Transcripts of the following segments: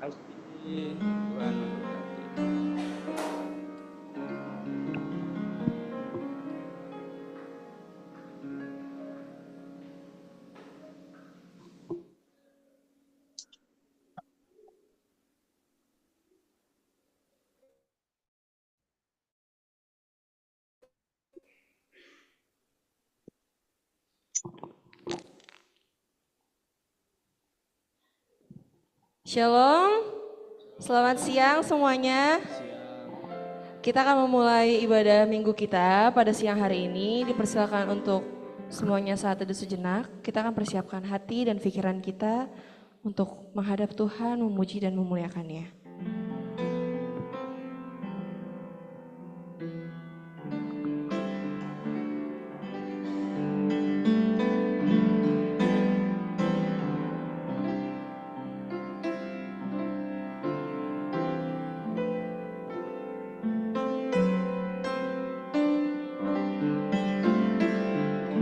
Kasih Tuhan memberkati. Shalom, selamat siang semuanya. Kita akan memulai ibadah minggu kita pada siang hari ini. Dipersilakan untuk semuanya saat teduh sejenak. Kita akan persiapkan hati dan pikiran kita untuk menghadap Tuhan, memuji dan memuliakannya.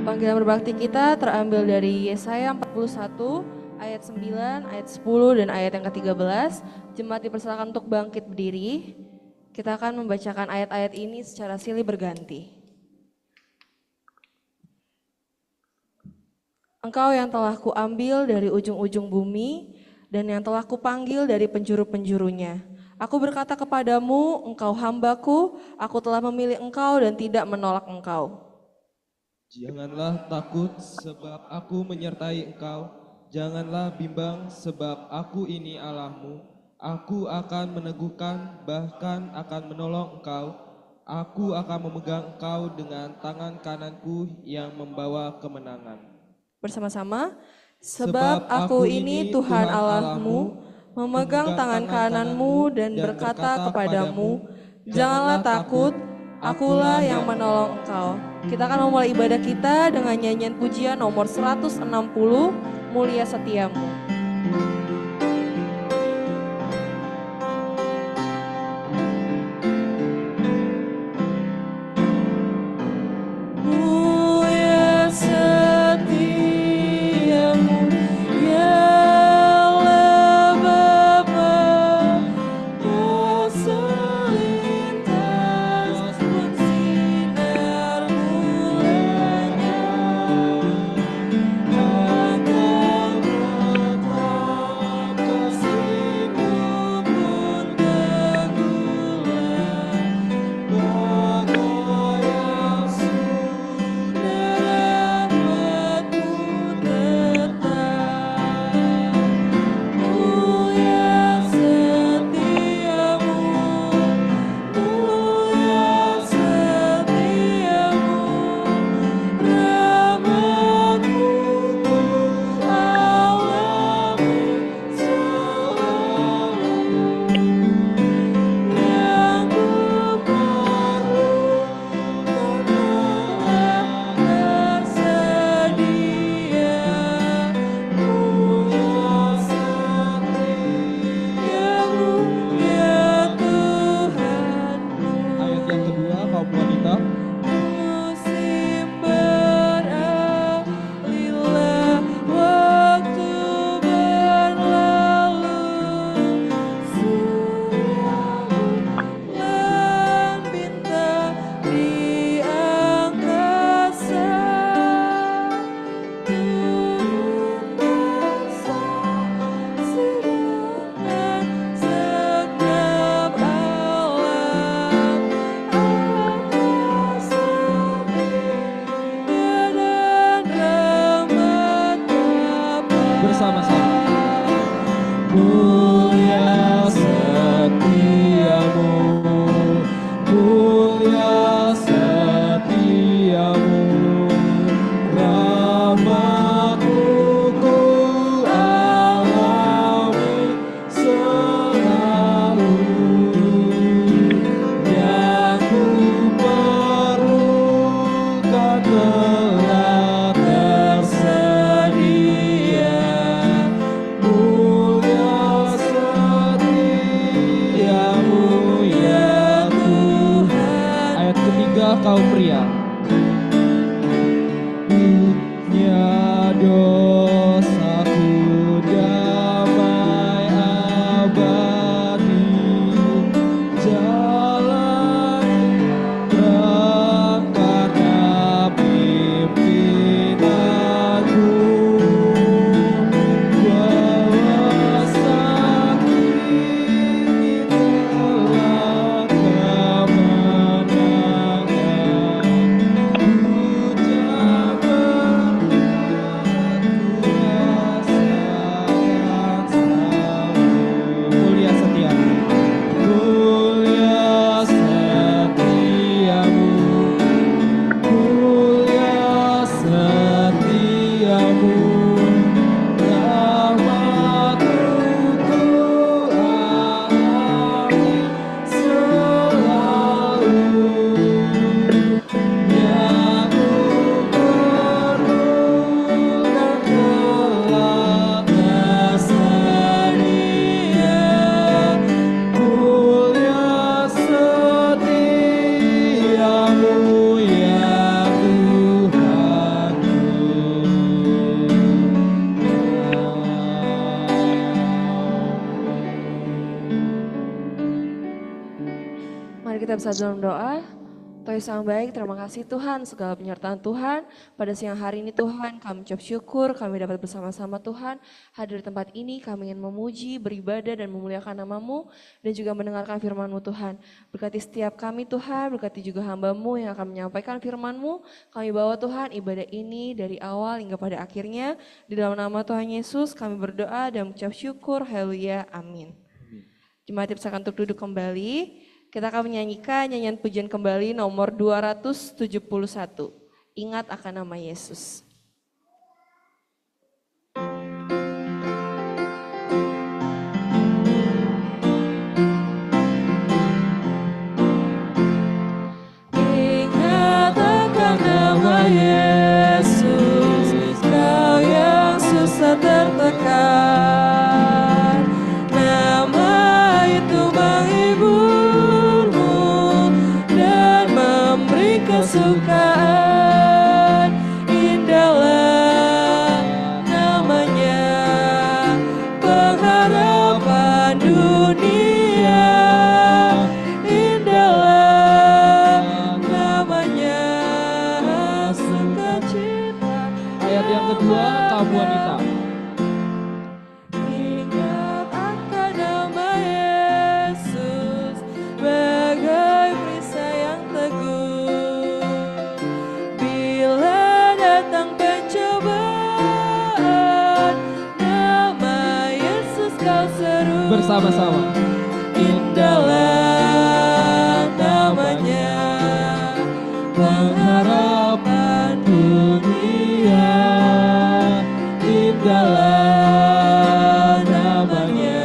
Panggilan berbakti kita terambil dari Yesaya 41 ayat 9, ayat 10 dan ayat yang ke-13. Jemaat dipersilakan untuk bangkit berdiri. Kita akan membacakan ayat-ayat ini secara silih berganti. Engkau yang telah kuambil dari ujung-ujung bumi dan yang telah kupanggil dari penjuru-penjurunya. Aku berkata kepadamu, engkau hambaku, aku telah memilih engkau dan tidak menolak engkau. Janganlah takut sebab aku menyertai engkau, janganlah bimbang sebab aku ini Allahmu. Aku akan meneguhkan bahkan akan menolong engkau. Aku akan memegang engkau dengan tangan kananku yang membawa kemenangan. Bersama-sama, sebab aku ini Tuhan Allahmu, memegang tangan kananmu dan berkata kepadamu, janganlah takut, akulah yang menolong engkau. Kita akan memulai ibadah kita dengan nyanyian pujian nomor 160, Mulia Setiamu. Dosaku damai abadi. kita bisa dalam doa. Tuhan yang baik, terima kasih Tuhan segala penyertaan Tuhan. Pada siang hari ini Tuhan kami ucap syukur, kami dapat bersama-sama Tuhan hadir di tempat ini. Kami ingin memuji, beribadah dan memuliakan nama-Mu dan juga mendengarkan firman-Mu Tuhan. Berkati setiap kami Tuhan, berkati juga hamba-Mu yang akan menyampaikan firman-Mu. Kami bawa Tuhan ibadah ini dari awal hingga pada akhirnya. Di dalam nama Tuhan Yesus kami berdoa dan mengucap syukur, haleluya, amin. Jemaat silakan untuk duduk kembali. Kita akan menyanyikan nyanyian pujian kembali nomor 271. Ingat akan nama Yesus. Ingat akan nama Yesus, kau yang susah tertekan. Nama itu menghiburmu dan memberi kesukaan. Indahlah namanya, pengharapan dunia. Indahlah namanya, sukacita. Ayat yang kedua, kaum wanita. Ingat akan nama Yesus, bagai perisai yang teguh. Bila datang pencobaan, nama Yesus kau seru. Bersama-sama. Indahlah namanya, pengharapan dunia. Indahlah namanya,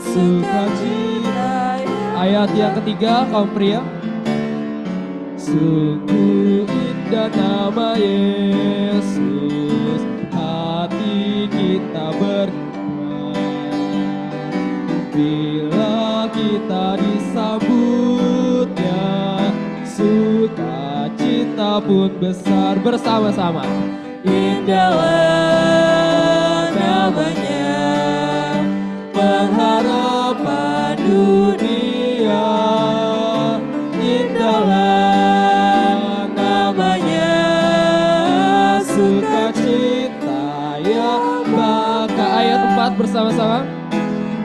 sukacita. Ayat yang ketiga, kaum pria. Sungguh indah nama Yesus, hati kita bergembira bila kita disambutnya, sukacita pun besar. Bersama-sama. Indahlah namanya, pengharapan dunia. Indahlah namanya, sukacita yang Maka ayat 4 bersama-sama.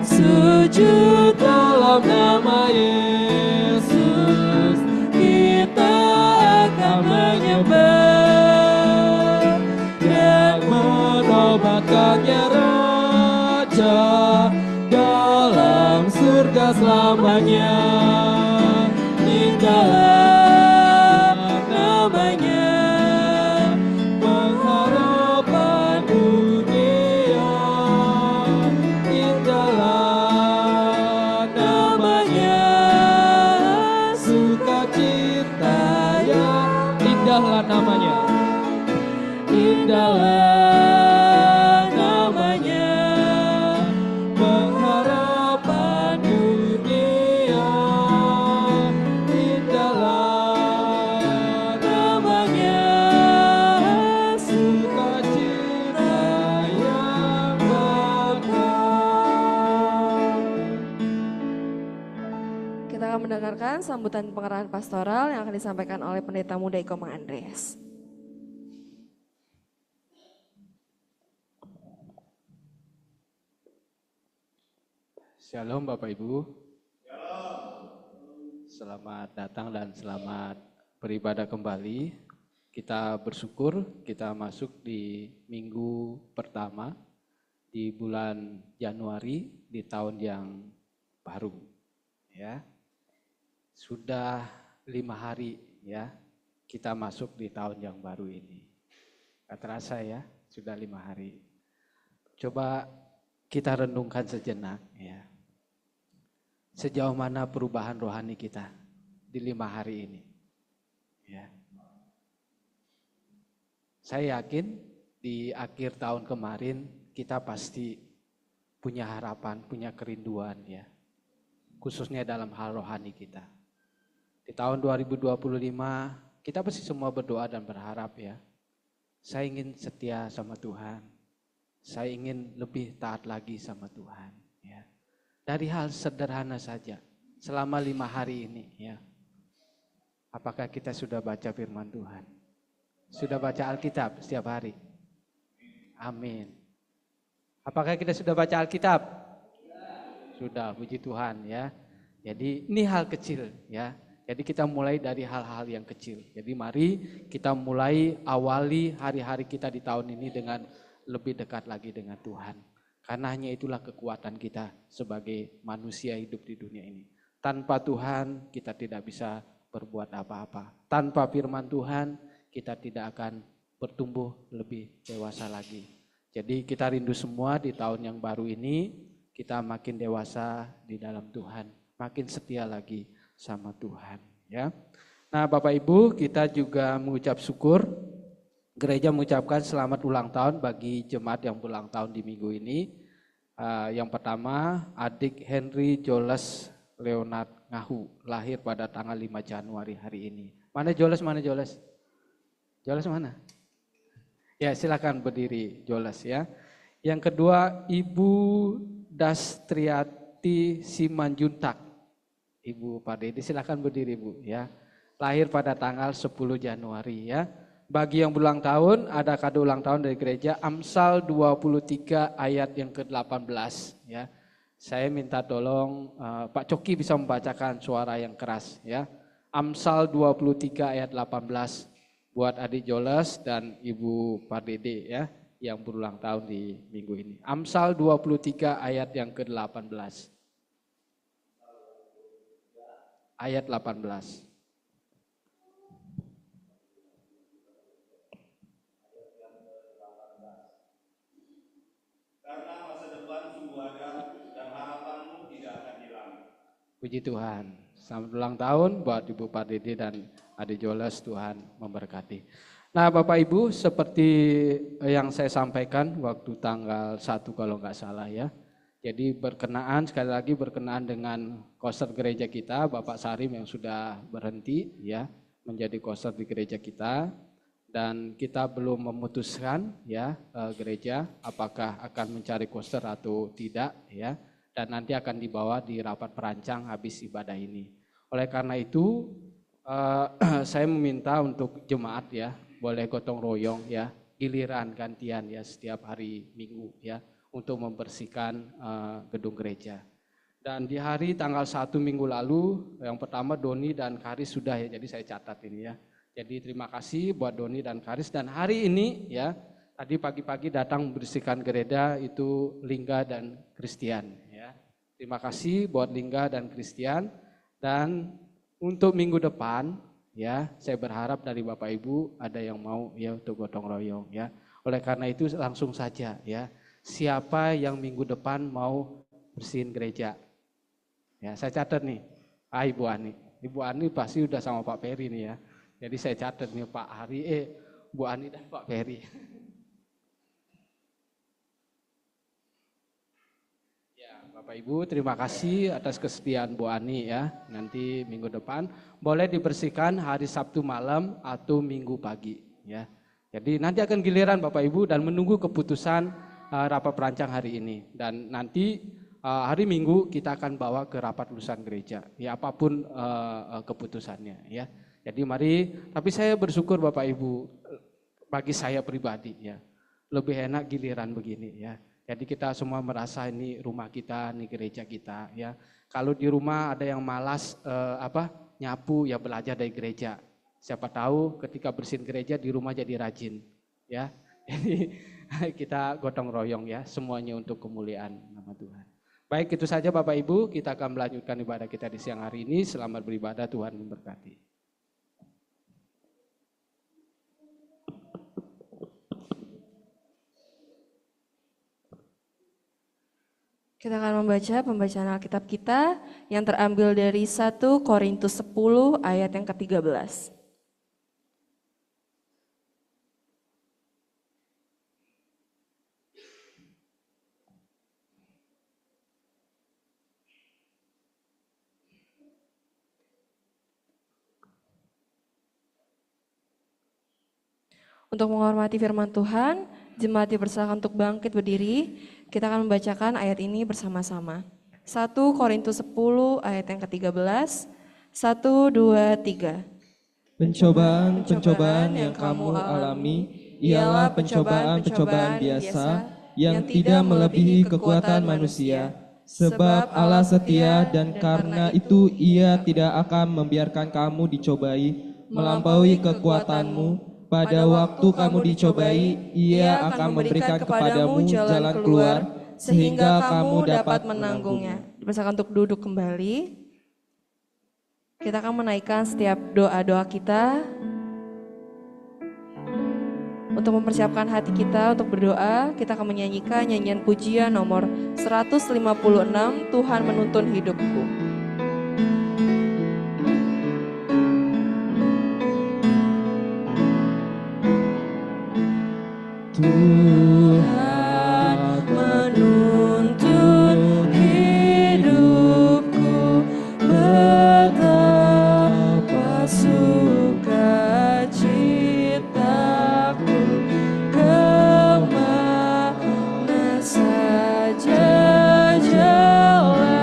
sujud dalam nama Yesus, kita akan menyembah dan menobatkannya Raja dalam surga selamanya. Indahlah namanya, pengharapan dunia. Indahlah namanya, sukacita yang Indahlah namanya. indahlah namanya, pengharapan dunia. Indahlah namanya, sukacita yang bakal. Kita akan mendengarkan sambutan pengarahan pastoral yang akan disampaikan oleh Pendeta Muda Iko Mang Andreas. Shalom Bapak Ibu. Selamat datang dan selamat beribadah kembali. Kita bersyukur kita masuk di minggu pertama di bulan Januari di tahun yang baru. Ya, sudah 5 hari ya kita masuk di tahun yang baru ini. Gak terasa ya, sudah 5 hari. Coba kita renungkan sejenak ya. Sejauh mana perubahan rohani kita di 5 hari ini. Ya. Saya yakin di akhir tahun kemarin kita pasti punya harapan, punya kerinduan ya. Khususnya dalam hal rohani kita. Di tahun 2025 kita pasti semua berdoa dan berharap ya. Saya ingin setia sama Tuhan. Saya ingin lebih taat lagi sama Tuhan. Ya. Dari hal sederhana saja. selama 5 hari ini ya. Apakah kita sudah baca firman Tuhan? Sudah baca Alkitab setiap hari? Amin. Apakah kita sudah baca Alkitab? Sudah, puji Tuhan ya. Jadi ini hal kecil ya. Jadi kita mulai dari hal-hal yang kecil. Jadi mari kita mulai awali hari-hari kita di tahun ini dengan lebih dekat lagi dengan Tuhan. Karena hanya itulah kekuatan kita sebagai manusia hidup di dunia ini. Tanpa Tuhan kita tidak bisa berbuat apa-apa. Tanpa firman Tuhan kita tidak akan bertumbuh lebih dewasa lagi. Jadi kita rindu semua di tahun yang baru ini kita makin dewasa di dalam Tuhan, makin setia lagi sama Tuhan ya. Nah, Bapak Ibu, kita juga mengucap syukur. Gereja mengucapkan selamat ulang tahun bagi jemaat yang berulang tahun di minggu ini. Yang pertama, adik Henry Joles Leonard Ngahu, lahir pada tanggal 5 Januari hari ini. Mana Joles, mana Joles? Joles mana? Ya, silakan berdiri Joles ya. Yang kedua, Ibu Dastriati Simanjuntak. Ibu Pak Dedi, silakan berdiri Bu ya. Lahir pada tanggal 10 Januari ya. Bagi yang berulang tahun, ada kado ulang tahun dari gereja Amsal 23 ayat yang ke-18 ya. Saya minta tolong Pak Coki bisa membacakan suara yang keras ya. Amsal 23 ayat 18 buat adik Joles dan Ibu Pardede ya yang berulang tahun di minggu ini. Amsal 23 ayat yang ke-18. Ayat 18. Puji Tuhan, selamat ulang tahun buat Ibu Pardede dan adik Joles, Tuhan memberkati. Nah Bapak Ibu, seperti yang saya sampaikan waktu tanggal 1 kalau nggak salah ya. Jadi sekali lagi berkenaan dengan koster gereja kita, Bapak Sarim yang sudah berhenti ya menjadi koster di gereja kita. Dan kita belum memutuskan ya gereja apakah akan mencari koster atau tidak ya. Dan nanti akan dibawa di rapat perancang habis ibadah ini. Oleh karena itu saya meminta untuk jemaat ya boleh gotong royong ya giliran gantian ya setiap hari Minggu ya untuk membersihkan gedung gereja. Dan di hari tanggal 1 minggu lalu yang pertama Doni dan Karis sudah ya, jadi saya catat ini ya. Jadi terima kasih buat Doni dan Karis dan hari ini ya tadi pagi-pagi datang membersihkan gereja itu Lingga dan Christian. Terima kasih buat Lingga dan Christian dan untuk minggu depan ya saya berharap dari Bapak Ibu ada yang mau ya untuk gotong royong ya. Oleh karena itu langsung saja ya siapa yang minggu depan mau bersihin gereja ya saya catat nih Ibu Ani pasti udah sama Pak Peri nih ya. Jadi saya catat nih Pak Hari Bu Ani dan Pak Peri. Bapak Ibu, terima kasih atas kesediaan Bu Ani ya. Nanti minggu depan boleh dibersihkan hari Sabtu malam atau Minggu pagi ya. Jadi nanti akan giliran Bapak Ibu dan menunggu keputusan rapat perancang hari ini. Dan nanti hari Minggu kita akan bawa ke rapat lulusan gereja. Ya apapun keputusannya ya. Jadi mari, tapi saya bersyukur Bapak Ibu bagi saya pribadi ya. Lebih enak giliran begini ya. Jadi kita semua merasa ini rumah kita, ini gereja kita ya. Kalau di rumah ada yang malas nyapu ya belajar dari gereja. Siapa tahu ketika bersihin gereja di rumah jadi rajin ya. Jadi kita gotong royong ya semuanya untuk kemuliaan nama Tuhan. Baik itu saja Bapak Ibu, kita akan melanjutkan ibadah kita di siang hari ini. Selamat beribadah, Tuhan memberkati. Kita akan membaca pembacaan Alkitab kita yang terambil dari 1 Korintus 10 ayat yang ke-13. Untuk menghormati firman Tuhan, jemaat dipersilakan untuk bangkit berdiri. Kita akan membacakan ayat ini bersama-sama. 1 Korintus 10 ayat yang ke-13. 1, 2, 3. Pencobaan-pencobaan yang kamu alami ialah pencobaan-pencobaan biasa yang tidak melebihi kekuatan manusia. Sebab Allah setia dan karena itu Ia tidak akan membiarkan kamu dicobai melampaui kekuatanmu. Pada waktu kamu dicobai, Ia akan memberikan kepadamu jalan keluar sehingga kamu dapat menanggungnya. Dipersilakan untuk duduk kembali. Kita akan menaikkan setiap doa-doa kita untuk mempersiapkan hati kita untuk berdoa. Kita akan menyanyikan nyanyian pujian nomor 156, Tuhan Menuntun Hidupku. Tuhan menuntun hidupku, betapa sukacitaku, kemana saja jalanku.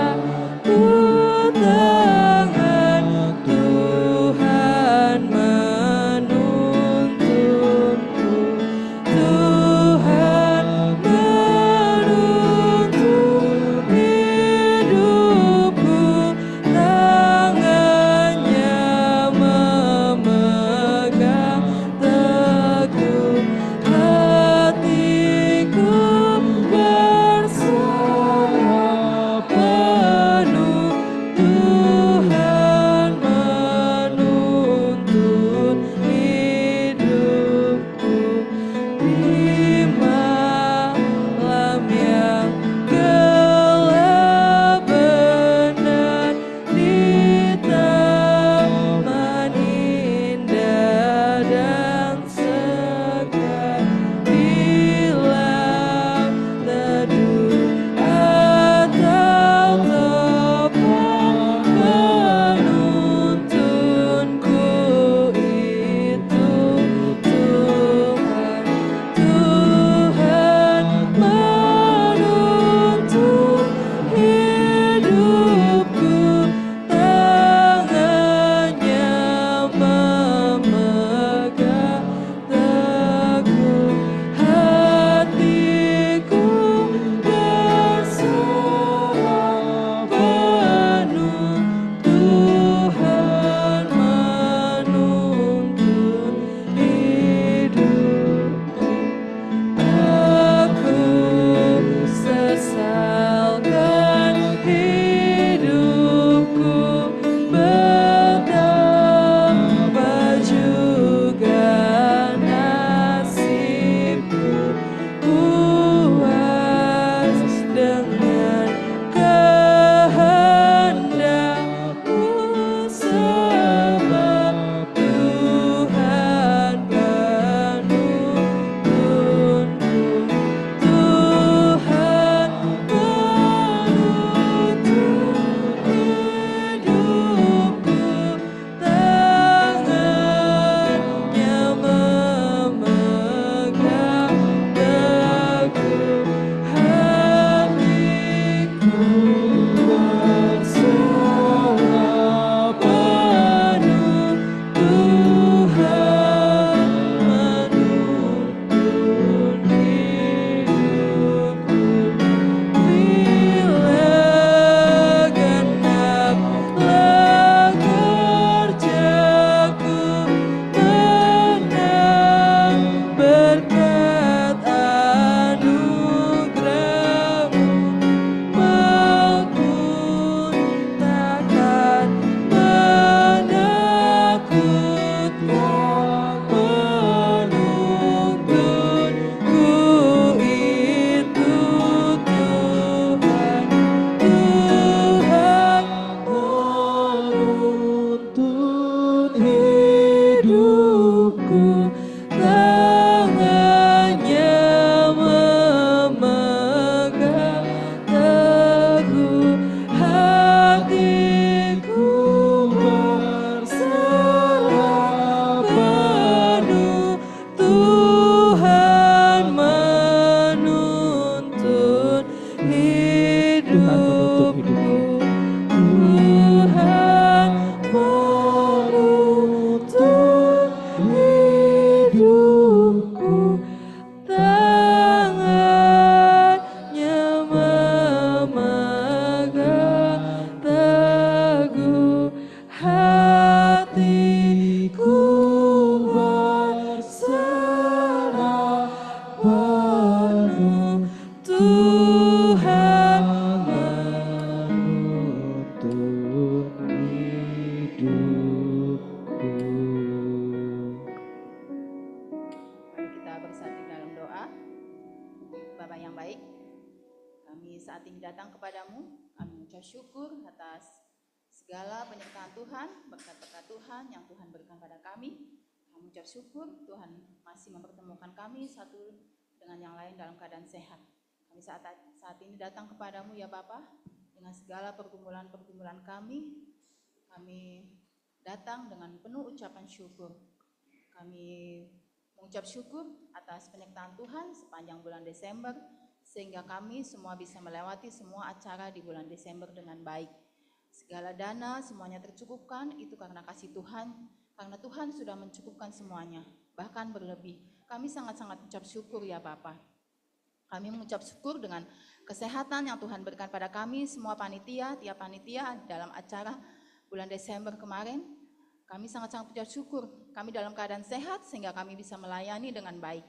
Tuhan menuntun hidupku. Tuhan menuntun hidupku, tangannya memegang teguh hatiku berserah penuh. Tuhan Menuntun hidupku. Mari kita bersatu dalam doa. Bapa yang baik, kami saat ini datang kepadamu. Kami mengucap syukur atas segala penyertaan Tuhan, berkat-berkat Tuhan yang Tuhan berikan pada kami. Kami mengucap syukur Tuhan masih mempertemukan kami satu dengan yang lain dalam keadaan sehat. Kami saat ini datang kepadamu ya Bapa, dengan segala pergumulan-pergumulan kami datang dengan penuh ucapan syukur. Kami mengucap syukur atas penyertaan Tuhan sepanjang bulan Desember, sehingga kami semua bisa melewati semua acara di bulan Desember dengan baik. Segala dana semuanya tercukupkan, itu karena kasih Tuhan, karena Tuhan sudah mencukupkan semuanya, bahkan berlebih. Kami sangat-sangat mengucap syukur ya Bapa. Kami mengucap syukur dengan kesehatan yang Tuhan berikan pada kami, semua panitia, tiap panitia dalam acara bulan Desember kemarin. Kami sangat-sangat mengucap syukur, kami dalam keadaan sehat sehingga kami bisa melayani dengan baik.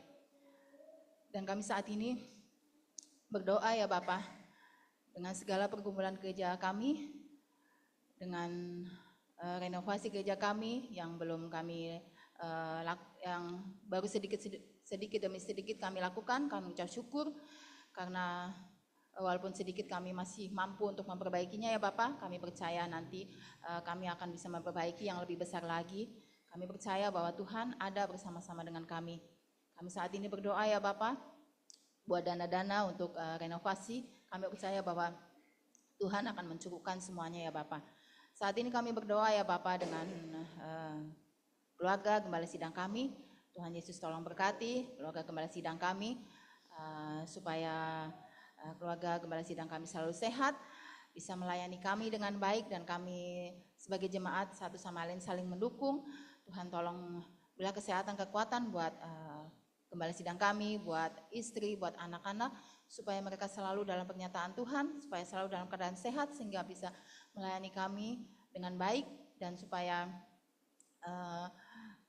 Dan kami saat ini berdoa ya Bapa, dengan segala pergumulan gereja kami, dengan renovasi gereja kami yang belum kami yang baru sedikit demi sedikit kami lakukan. Kami mengucap syukur karena walaupun sedikit kami masih mampu untuk memperbaikinya ya Bapak. Kami percaya nanti kami akan bisa memperbaiki yang lebih besar lagi. Kami percaya bahwa Tuhan ada bersama-sama dengan kami. Kami saat ini berdoa ya Bapak, buat dana-dana untuk renovasi. Kami percaya bahwa Tuhan akan mencukupkan semuanya ya Bapak. Saat ini kami berdoa ya Bapak dengan keluarga gembala sidang kami. Tuhan Yesus tolong berkati keluarga gembala sidang kami, supaya keluarga gembala sidang kami selalu sehat, bisa melayani kami dengan baik, dan kami sebagai jemaat satu sama lain saling mendukung. Tuhan tolong berilah kesehatan, kekuatan buat gembala sidang kami, buat istri, buat anak-anak, supaya mereka selalu dalam pernyataan Tuhan, supaya selalu dalam keadaan sehat sehingga bisa melayani kami dengan baik, dan supaya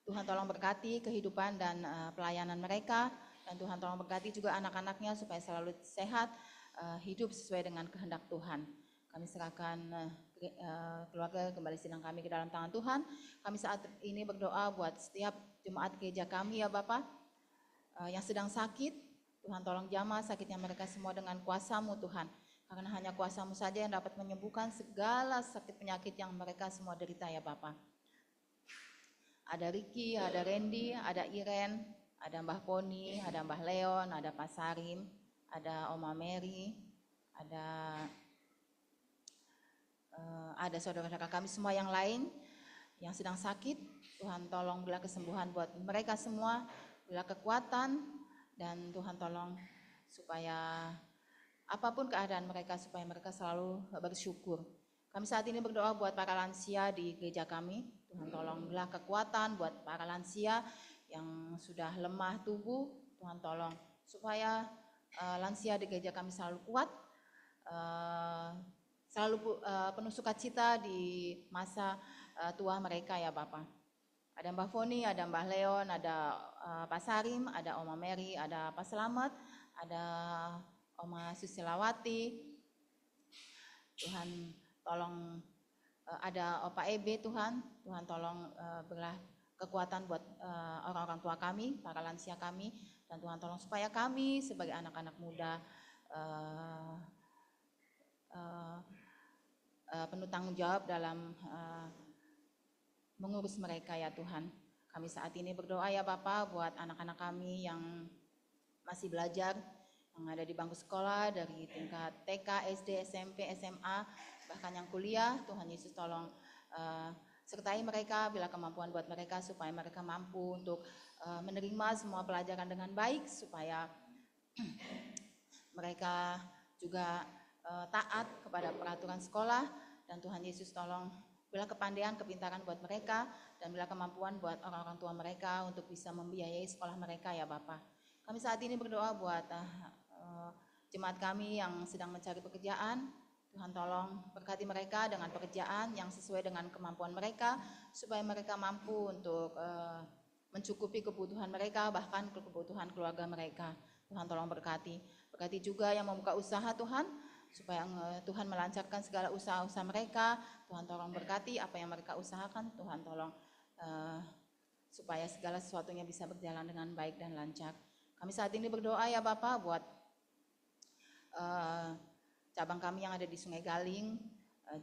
Tuhan tolong berkati kehidupan dan pelayanan mereka, dan Tuhan tolong berkati juga anak-anaknya supaya selalu sehat, hidup sesuai dengan kehendak Tuhan. Kami serahkan keluarga gembala sidang kami ke dalam tangan Tuhan. Kami saat ini berdoa buat setiap jemaat gereja kami ya Bapak, yang sedang sakit. Tuhan tolong jamah sakitnya mereka semua dengan kuasa-Mu Tuhan, karena hanya kuasa-Mu saja yang dapat menyembuhkan segala sakit penyakit yang mereka semua derita ya Bapak. Ada Ricky, ada Randy, ada Iren, ada Mbah Poni, ada Mbah Leon, ada Pak Sarim, ada Oma Mary, ada saudara-saudara kami semua yang lain yang sedang sakit. Tuhan tolong berilah kesembuhan buat mereka semua, berilah kekuatan, dan Tuhan tolong supaya apapun keadaan mereka, supaya mereka selalu bersyukur. Kami saat ini berdoa buat para lansia di gereja kami. Tuhan tolong berilah kekuatan buat para lansia yang sudah lemah tubuh. Tuhan tolong supaya lansia di gereja kami selalu kuat, selalu penuh sukacita di masa tua mereka ya Bapak. Ada Mbah Foni, ada Mbah Leon, ada Pak Sarim, ada Oma Mary, ada Pak Selamat, ada Oma Susilawati. Tuhan tolong ada Opa Ebe, Tuhan tolong berilah kekuatan buat orang-orang tua kami, para lansia kami, dan Tuhan tolong supaya kami sebagai anak-anak muda penuh tanggung jawab dalam mengurus mereka ya Tuhan. Kami saat ini berdoa ya Bapak buat anak-anak kami yang masih belajar, yang ada di bangku sekolah dari tingkat TK, SD, SMP, SMA, bahkan yang kuliah. Tuhan Yesus tolong sertai mereka, bila kemampuan buat mereka supaya mereka mampu untuk menerima semua pelajaran dengan baik, supaya mereka juga taat kepada peraturan sekolah, dan Tuhan Yesus tolong berilah kepandaian, kepintaran buat mereka, dan berilah kemampuan buat orang-orang tua mereka untuk bisa membiayai sekolah mereka ya Bapa. Kami saat ini berdoa buat jemaat kami yang sedang mencari pekerjaan. Tuhan tolong berkati mereka dengan pekerjaan yang sesuai dengan kemampuan mereka, supaya mereka mampu untuk mencukupi kebutuhan mereka, bahkan kebutuhan keluarga mereka. Tuhan tolong berkati. Berkati juga yang membuka usaha Tuhan, supaya Tuhan melancarkan segala usaha-usaha mereka. Tuhan tolong berkati apa yang mereka usahakan. Tuhan tolong supaya segala sesuatunya bisa berjalan dengan baik dan lancar. Kami saat ini berdoa ya Bapak buat cabang kami yang ada di Sungai Galing,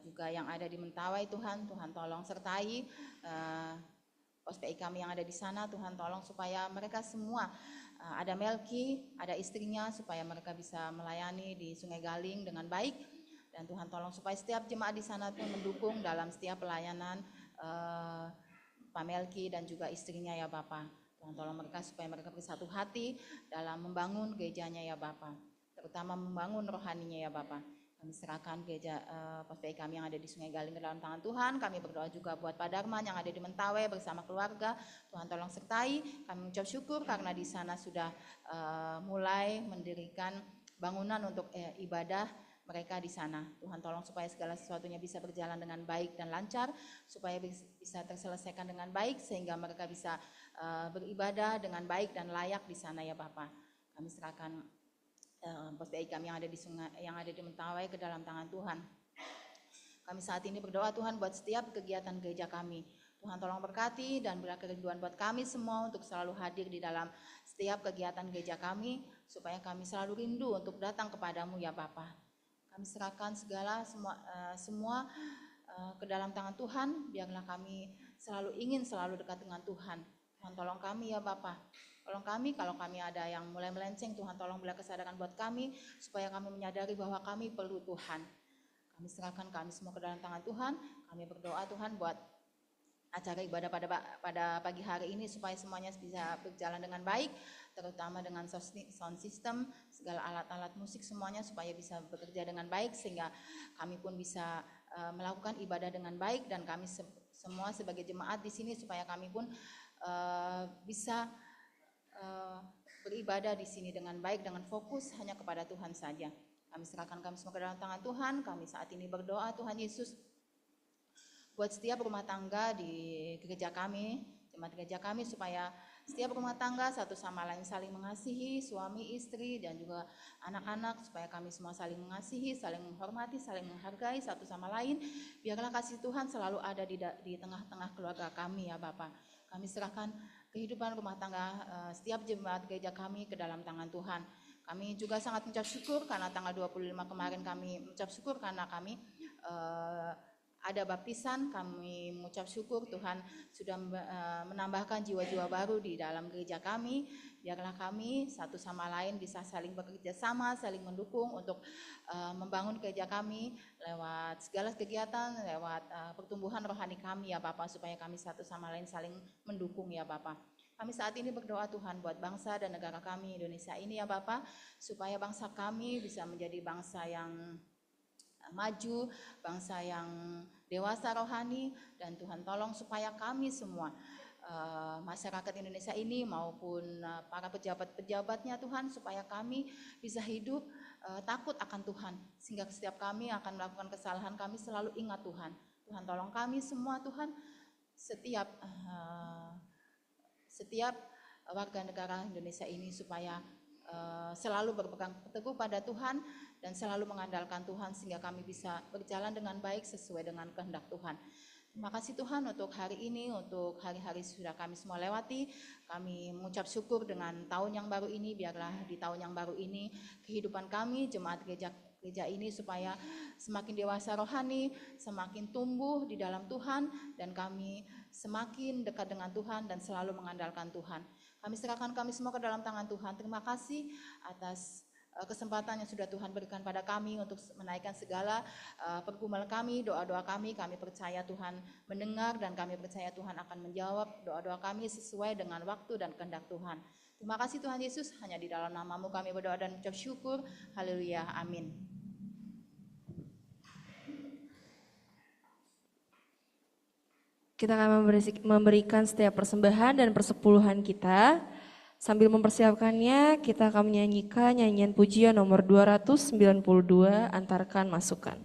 juga yang ada di Mentawai Tuhan. Tuhan tolong sertai pos PI kami yang ada di sana. Tuhan tolong supaya mereka semua, ada Melki, ada istrinya, supaya mereka bisa melayani di Sungai Galing dengan baik. Dan Tuhan tolong supaya setiap jemaat di sana pun mendukung dalam setiap pelayanan Pak Melki dan juga istrinya ya Bapak. Tuhan tolong mereka supaya mereka bersatu hati dalam membangun gerejanya ya Bapak, terutama membangun rohaninya ya Bapak. Kami serahkan gereja pos PI kami yang ada di Sungai Galing ke dalam tangan Tuhan. Kami berdoa juga buat Pak Darman yang ada di Mentawai bersama keluarga. Tuhan tolong sertai. Kami mengucap syukur karena di sana sudah mulai mendirikan bangunan untuk ibadah mereka di sana. Tuhan tolong supaya segala sesuatunya bisa berjalan dengan baik dan lancar, supaya bisa terselesaikan dengan baik, sehingga mereka bisa beribadah dengan baik dan layak di sana ya Bapak. Kami serahkan pos PI kami yang ada di Sungai, yang ada di Mentawai ke dalam tangan Tuhan. Kami saat ini berdoa Tuhan buat setiap kegiatan gereja kami. Tuhan tolong berkati dan berilah kerinduan buat kami semua untuk selalu hadir di dalam setiap kegiatan gereja kami, supaya kami selalu rindu untuk datang kepadamu ya Bapa. Kami serahkan segala semua ke dalam tangan Tuhan. Biarlah kami selalu ingin selalu dekat dengan Tuhan. Tuhan tolong kami ya Bapa. Tolong kami kalau kami ada yang mulai melenceng, Tuhan tolong berilah kesadaran buat kami, supaya kami menyadari bahwa kami perlu Tuhan. Kami serahkan kami semua ke dalam tangan Tuhan. Kami berdoa Tuhan buat acara ibadah pada pagi hari ini, supaya semuanya bisa berjalan dengan baik, terutama dengan sound system, segala alat-alat musik semuanya supaya bisa bekerja dengan baik, sehingga kami pun bisa melakukan ibadah dengan baik, dan kami semua sebagai jemaat di sini supaya kami pun bisa beribadah di sini dengan baik, dengan fokus hanya kepada Tuhan saja. Kami serahkan kami semua ke dalam tangan Tuhan. Kami saat ini berdoa Tuhan Yesus buat setiap rumah tangga di gereja kami, jemaat gereja kami, supaya setiap rumah tangga satu sama lain saling mengasihi, suami istri dan juga anak-anak, supaya kami semua saling mengasihi, saling menghormati, saling menghargai satu sama lain. Biarlah kasih Tuhan selalu ada di tengah-tengah keluarga kami ya Bapak. Kami serahkan kehidupan rumah tangga setiap jemaat gereja kami ke dalam tangan Tuhan. Kami juga sangat mengucap syukur karena tanggal 25 kemarin kami mengucap syukur karena kami ada baptisan. Kami mengucap syukur Tuhan sudah menambahkan jiwa-jiwa baru di dalam gereja kami. Biarlah kami satu sama lain bisa saling bekerja sama, saling mendukung untuk membangun gereja kami lewat segala kegiatan, lewat pertumbuhan rohani kami ya Bapak, supaya kami satu sama lain saling mendukung ya Bapak. Kami saat ini berdoa Tuhan buat bangsa dan negara kami Indonesia ini ya Bapak, supaya bangsa kami bisa menjadi bangsa yang maju, bangsa yang dewasa rohani, dan Tuhan tolong supaya kami semua masyarakat Indonesia ini maupun para pejabat-pejabatnya Tuhan, supaya kami bisa hidup takut akan Tuhan, sehingga setiap kami akan melakukan kesalahan kami selalu ingat Tuhan. Tuhan tolong kami semua Tuhan, setiap warga negara Indonesia ini supaya selalu berpegang teguh pada Tuhan dan selalu mengandalkan Tuhan, sehingga kami bisa berjalan dengan baik sesuai dengan kehendak Tuhan. Terima kasih Tuhan untuk hari ini, untuk hari-hari sudah kami semua lewati. Kami mengucap syukur dengan tahun yang baru ini. Biarlah di tahun yang baru ini kehidupan kami jemaat gereja ini supaya semakin dewasa rohani, semakin tumbuh di dalam Tuhan, dan kami semakin dekat dengan Tuhan dan selalu mengandalkan Tuhan. Kami serahkan kami semua ke dalam tangan Tuhan. Terima kasih atas kesempatan yang sudah Tuhan berikan pada kami untuk menaikkan segala pergumulan kami, doa-doa kami. Kami percaya Tuhan mendengar, dan kami percaya Tuhan akan menjawab doa-doa kami sesuai dengan waktu dan kehendak Tuhan. Terima kasih Tuhan Yesus, hanya di dalam nama-Mu kami berdoa dan ucap syukur. Haleluya, amin. Kita akan memberikan setiap persembahan dan persepuluhan kita. Sambil mempersiapkannya, kita akan menyanyikan nyanyian pujian nomor 292, Antarkan Masukan.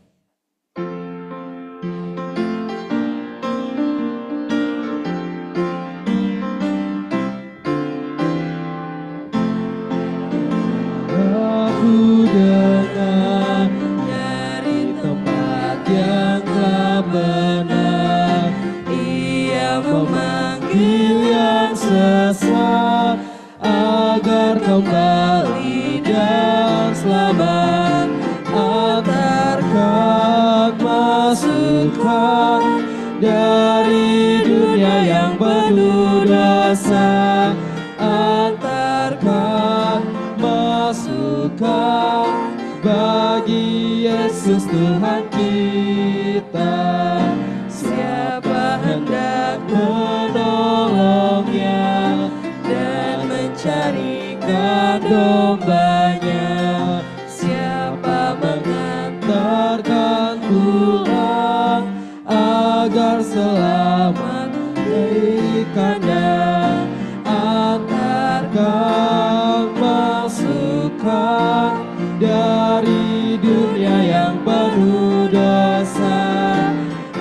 Aku dengar dari tempat yang telah benar, Ia memanggil yang sesat agar kembali dan selamat. Antarkan masukan dari dunia yang penuh dosa. Antarkan masukan bagi Yesus Tuhan kita. Siapa hendak menolongnya dan mencarikan dombanya, siapa mengantarkan pulang agar selamat dari kandang. Antarkan masukan dari dunia yang penuh dosa.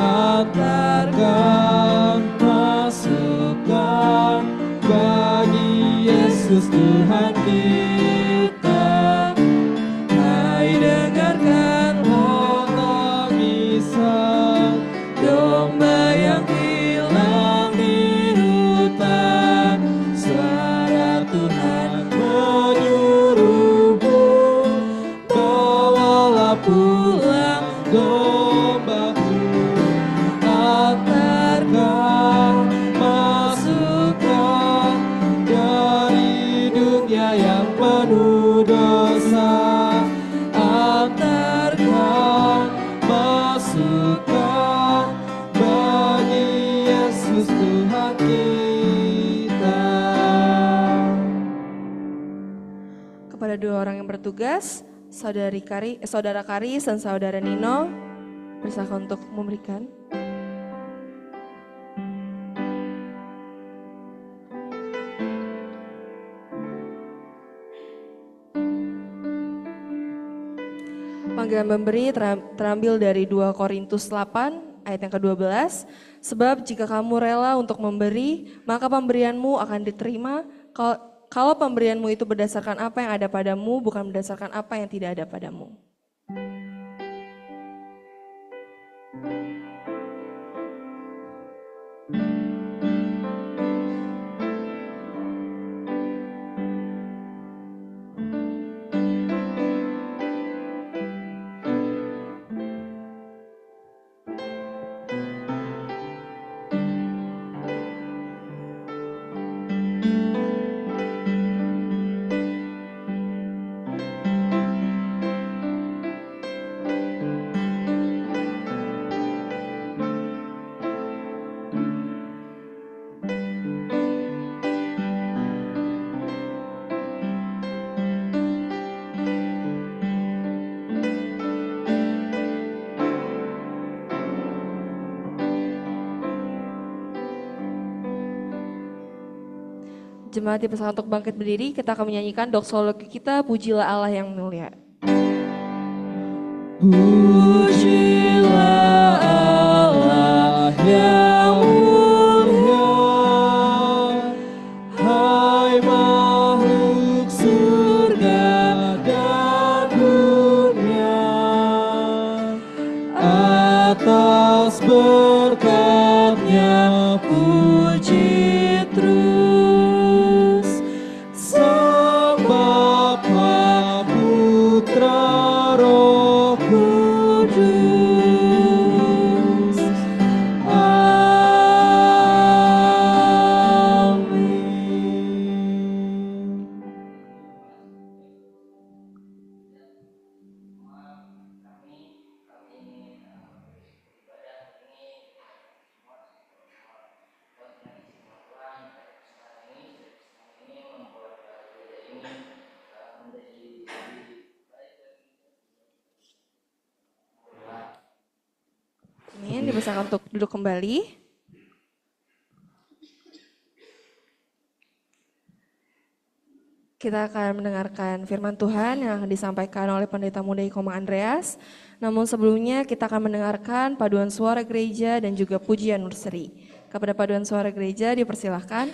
Antarkan masukan bagi Yesus Tuhan kita. Hai, dengarkan tangisan domba yang hilang di hutan. Suara Tuhan menyuruhmu, bawalah pulang dombaku. Antarkan masukan dari dunia yang penuh dosa. Antarkan masukan bagi Yesus Tuhan kita. Kepada dua orang yang bertugas, Saudara Karis dan Saudara Nino, bersahakan untuk memberikan. Panggilan memberi terambil dari 2 Korintus 8 ayat yang ke-12. Sebab jika kamu rela untuk memberi, maka pemberianmu akan diterima. Kalau pemberianmu itu berdasarkan apa yang ada padamu, bukan berdasarkan apa yang tidak ada padamu. Jemaat dipersilakan untuk bangkit berdiri, kita akan menyanyikan doksologi kita, Pujilah Allah yang mulia. Pujilah Allah yang mulia, hai makhluk surga dan dunia, atas berkat-Nya puji terus. Sang Bapa, Putra, Roh Kudus. Amin. Amin, dipersilakan untuk duduk kembali. Kita akan mendengarkan firman Tuhan yang disampaikan oleh Pendeta Muda Ikoma Andreas. Namun sebelumnya kita akan mendengarkan paduan suara gereja dan juga pujian nursery. Kepada paduan suara gereja dipersilahkan.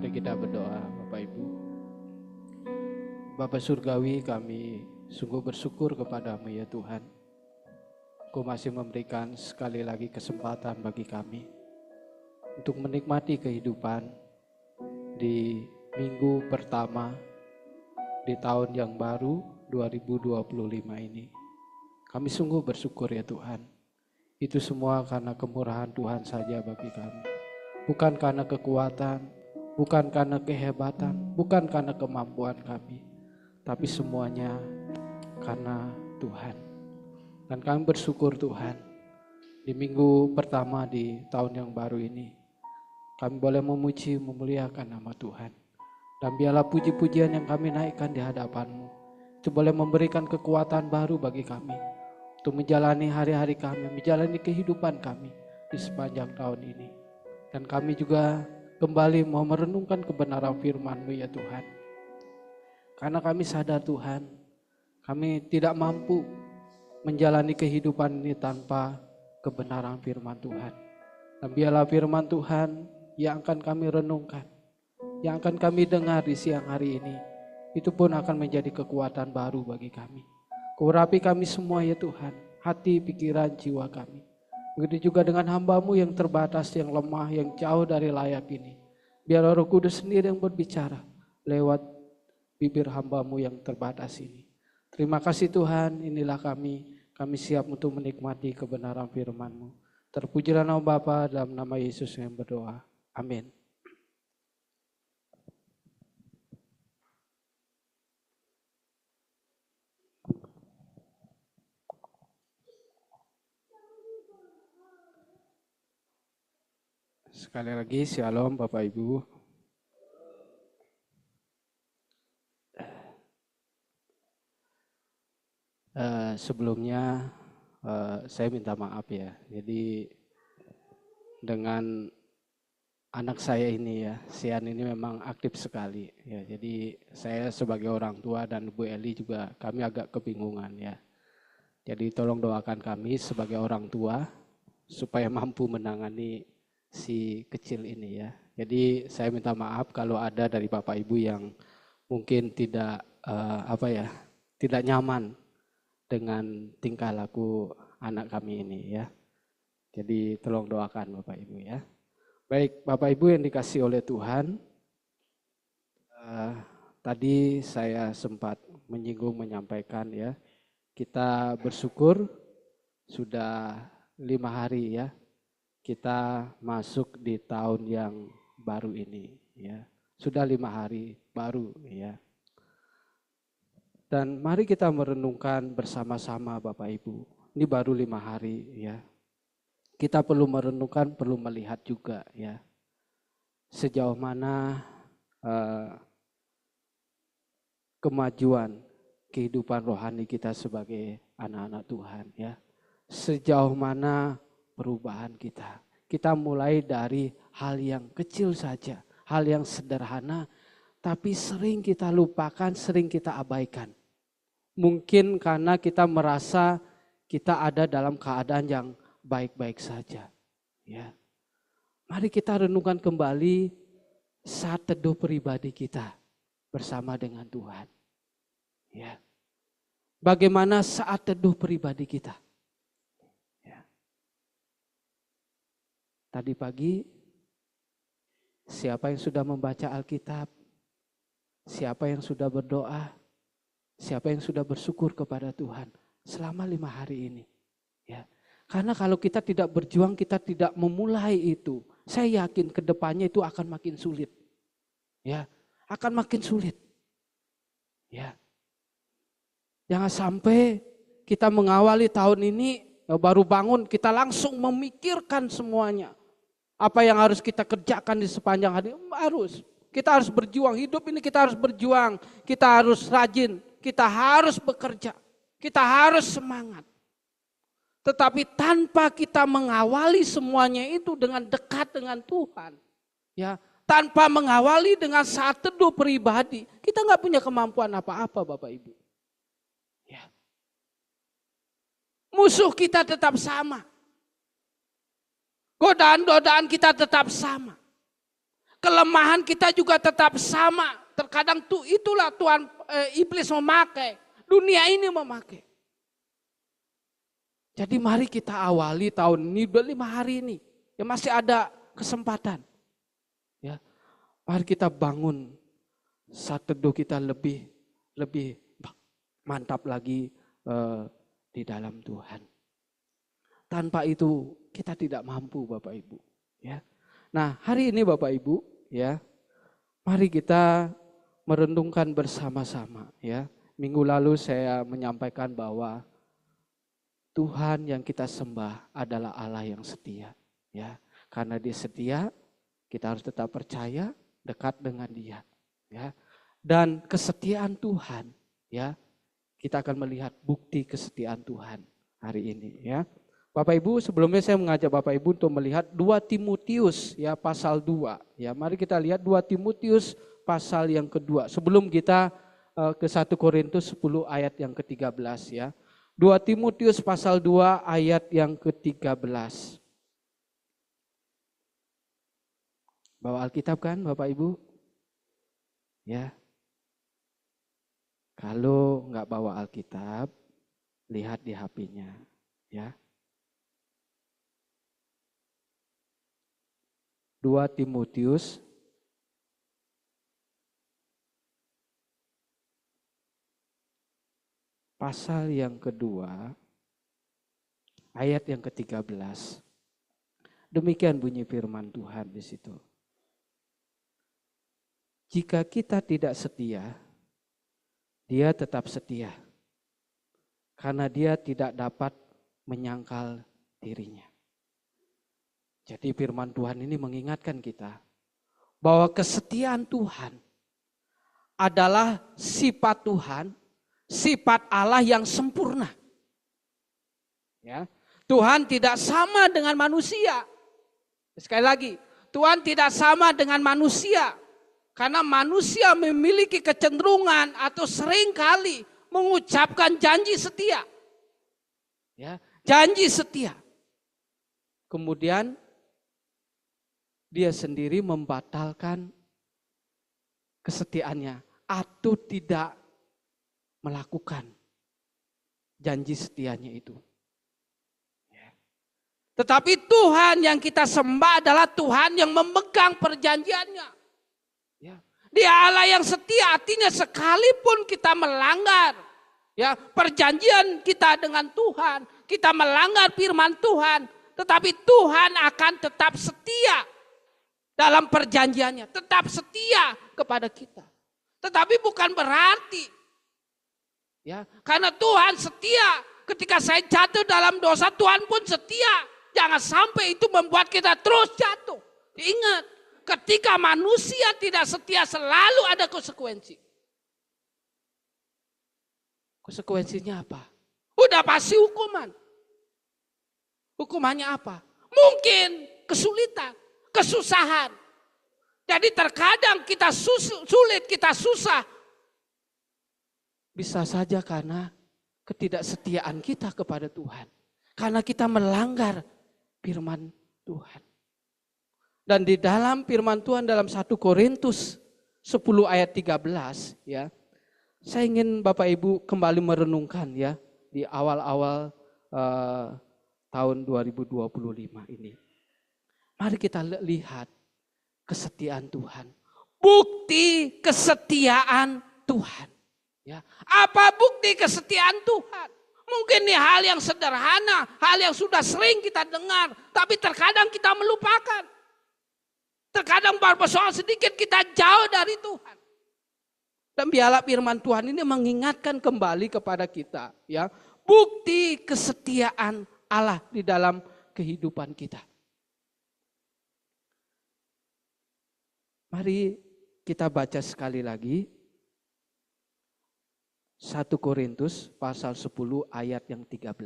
Mari kita berdoa Bapak Ibu. Bapa Surgawi, kami sungguh bersyukur kepadamu ya Tuhan. Engkau masih memberikan sekali lagi kesempatan bagi kami untuk menikmati kehidupan di minggu pertama di tahun yang baru 2025 ini. Kami sungguh bersyukur ya Tuhan. Itu semua karena kemurahan Tuhan saja bagi kami. Bukan karena kekuatan, bukan karena kehebatan, bukan karena kemampuan kami. Tapi semuanya karena Tuhan. Dan kami bersyukur Tuhan, di minggu pertama di tahun yang baru ini, kami boleh memuji, memuliakan nama Tuhan. Dan biarlah puji-pujian yang kami naikkan di hadapan-Mu, itu boleh memberikan kekuatan baru bagi kami, untuk menjalani hari-hari kami, menjalani kehidupan kami di sepanjang tahun ini. Dan kami juga kembali mau merenungkan kebenaran firman-Mu ya Tuhan. Karena kami sadar Tuhan, kami tidak mampu menjalani kehidupan ini tanpa kebenaran firman Tuhan. Dan biarlah firman Tuhan yang akan kami renungkan, yang akan kami dengar di siang hari ini, itu pun akan menjadi kekuatan baru bagi kami. Urapi kami semua ya Tuhan, hati, pikiran, jiwa kami. Begitu juga dengan hamba-Mu yang terbatas, yang lemah, yang jauh dari layak ini. Biar Roh Kudus sendiri yang berbicara lewat bibir hamba-Mu yang terbatas ini. Terima kasih Tuhan, inilah kami siap untuk menikmati kebenaran firman-Mu. Terpujilah nama Bapa, dalam nama Yesus yang berdoa. Amin. Sekali lagi, Shalom Bapak Ibu. Sebelumnya saya minta maaf ya. Jadi dengan anak saya ini ya, Sian ini memang aktif sekali ya. Jadi saya sebagai orang tua dan Bu Eli juga kami agak kebingungan ya. Jadi tolong doakan kami sebagai orang tua supaya mampu menangani si kecil ini ya. Jadi saya minta maaf kalau ada dari Bapak Ibu yang mungkin tidak tidak nyaman dengan tingkah laku anak kami ini ya. Jadi tolong doakan Bapak Ibu ya. Baik Bapak Ibu yang dikasih oleh Tuhan, tadi saya sempat menyinggung menyampaikan ya, kita bersyukur sudah 5 hari ya, kita masuk di tahun yang baru ini ya. Sudah 5 hari baru ya. Dan mari kita merenungkan bersama-sama Bapak Ibu. Ini baru 5 hari ya. Kita perlu merenungkan, perlu melihat juga ya. Sejauh mana kemajuan kehidupan rohani kita sebagai anak-anak Tuhan ya. Sejauh mana perubahan kita. Kita mulai dari hal yang kecil saja, hal yang sederhana, tapi sering kita lupakan, sering kita abaikan. Mungkin karena kita merasa kita ada dalam keadaan yang baik-baik saja. Ya. Mari kita renungkan kembali saat teduh pribadi kita bersama dengan Tuhan. Ya. Bagaimana saat teduh pribadi kita? Ya. Tadi pagi, siapa yang sudah membaca Alkitab? Siapa yang sudah berdoa? Siapa yang sudah bersyukur kepada Tuhan selama 5 hari ini? Ya. Karena kalau kita tidak berjuang, kita tidak memulai itu. Saya yakin ke depannya itu akan makin sulit. Ya, akan makin sulit. Ya. Jangan sampai kita mengawali tahun ini baru bangun, kita langsung memikirkan semuanya. Apa yang harus kita kerjakan di sepanjang hari? Harus. Kita harus berjuang, hidup ini kita harus berjuang. Kita harus rajin, kita harus bekerja. Kita harus semangat. Tetapi tanpa kita mengawali semuanya itu dengan dekat dengan Tuhan. Ya, tanpa mengawali dengan saat teduh pribadi, kita nggak punya kemampuan apa-apa Bapak Ibu. Ya. Musuh kita tetap sama. Godaan-godaan kita tetap sama. Kelemahan kita juga tetap sama. Terkadang itulah Tuhan iblis memakai. Dunia ini memakai. Jadi mari kita awali tahun ini 25 hari ini. Ya masih ada kesempatan. Ya. Mari kita bangun saat teduh kita lebih mantap lagi di dalam Tuhan. Tanpa itu kita tidak mampu Bapak Ibu. Ya. Nah hari ini Bapak Ibu ya, mari kita merenungkan bersama-sama ya. Minggu lalu saya menyampaikan bahwa Tuhan yang kita sembah adalah Allah yang setia ya. Karena Dia setia, kita harus tetap percaya, dekat dengan Dia ya. Dan kesetiaan Tuhan ya, kita akan melihat bukti kesetiaan Tuhan hari ini ya. Bapak Ibu, sebelumnya saya mengajak Bapak Ibu untuk melihat 2 Timotius ya pasal 2 ya. Mari kita lihat 2 Timotius pasal yang kedua. Sebelum kita ke 1 Korintus 10 ayat yang ke-13 ya. 2 Timotius pasal 2 ayat yang ke-13. Bawa Alkitab kan Bapak Ibu? Ya. Kalau enggak bawa Alkitab, lihat di HP-nya ya. 2 Timotius pasal yang kedua, ayat yang ke-13. Demikian bunyi firman Tuhan di situ. Jika kita tidak setia, Dia tetap setia. Karena Dia tidak dapat menyangkal dirinya. Jadi firman Tuhan ini mengingatkan kita bahwa kesetiaan Tuhan adalah sifat Tuhan, sifat Allah yang sempurna. Ya. Tuhan tidak sama dengan manusia. Sekali lagi, Tuhan tidak sama dengan manusia. Karena manusia memiliki kecenderungan atau seringkali mengucapkan janji setia. Ya, janji setia. Kemudian dia sendiri membatalkan kesetiaannya atau tidak melakukan janji setianya itu. Ya. Tetapi Tuhan yang kita sembah adalah Tuhan yang memegang perjanjiannya. Ya. Dia Allah yang setia, artinya sekalipun kita melanggar ya perjanjian kita dengan Tuhan, kita melanggar firman Tuhan, tetapi Tuhan akan tetap setia dalam perjanjiannya, tetap setia kepada kita. Tetapi bukan berarti ya, karena Tuhan setia, ketika saya jatuh dalam dosa, Tuhan pun setia. Jangan sampai itu membuat kita terus jatuh. Ingat, ketika manusia tidak setia selalu ada konsekuensi. Konsekuensinya apa? Udah pasti hukuman. Hukumannya apa? Mungkin kesulitan, kesusahan. Jadi terkadang kita sulit, kita susah. Bisa saja karena ketidaksetiaan kita kepada Tuhan. Karena kita melanggar firman Tuhan. Dan di dalam firman Tuhan dalam 1 Korintus 10 ayat 13 ya. Saya ingin Bapak Ibu kembali merenungkan ya di awal-awal tahun 2025 ini. Mari kita lihat kesetiaan Tuhan. Bukti kesetiaan Tuhan. Ya. Apa bukti kesetiaan Tuhan? Mungkin ini hal yang sederhana, hal yang sudah sering kita dengar, tapi terkadang kita melupakan. Terkadang persoalan sedikit kita jauh dari Tuhan. Dan biarlah firman Tuhan ini mengingatkan kembali kepada kita, ya, bukti kesetiaan Allah di dalam kehidupan kita. Mari kita baca sekali lagi 1 Korintus pasal 10 ayat yang 13.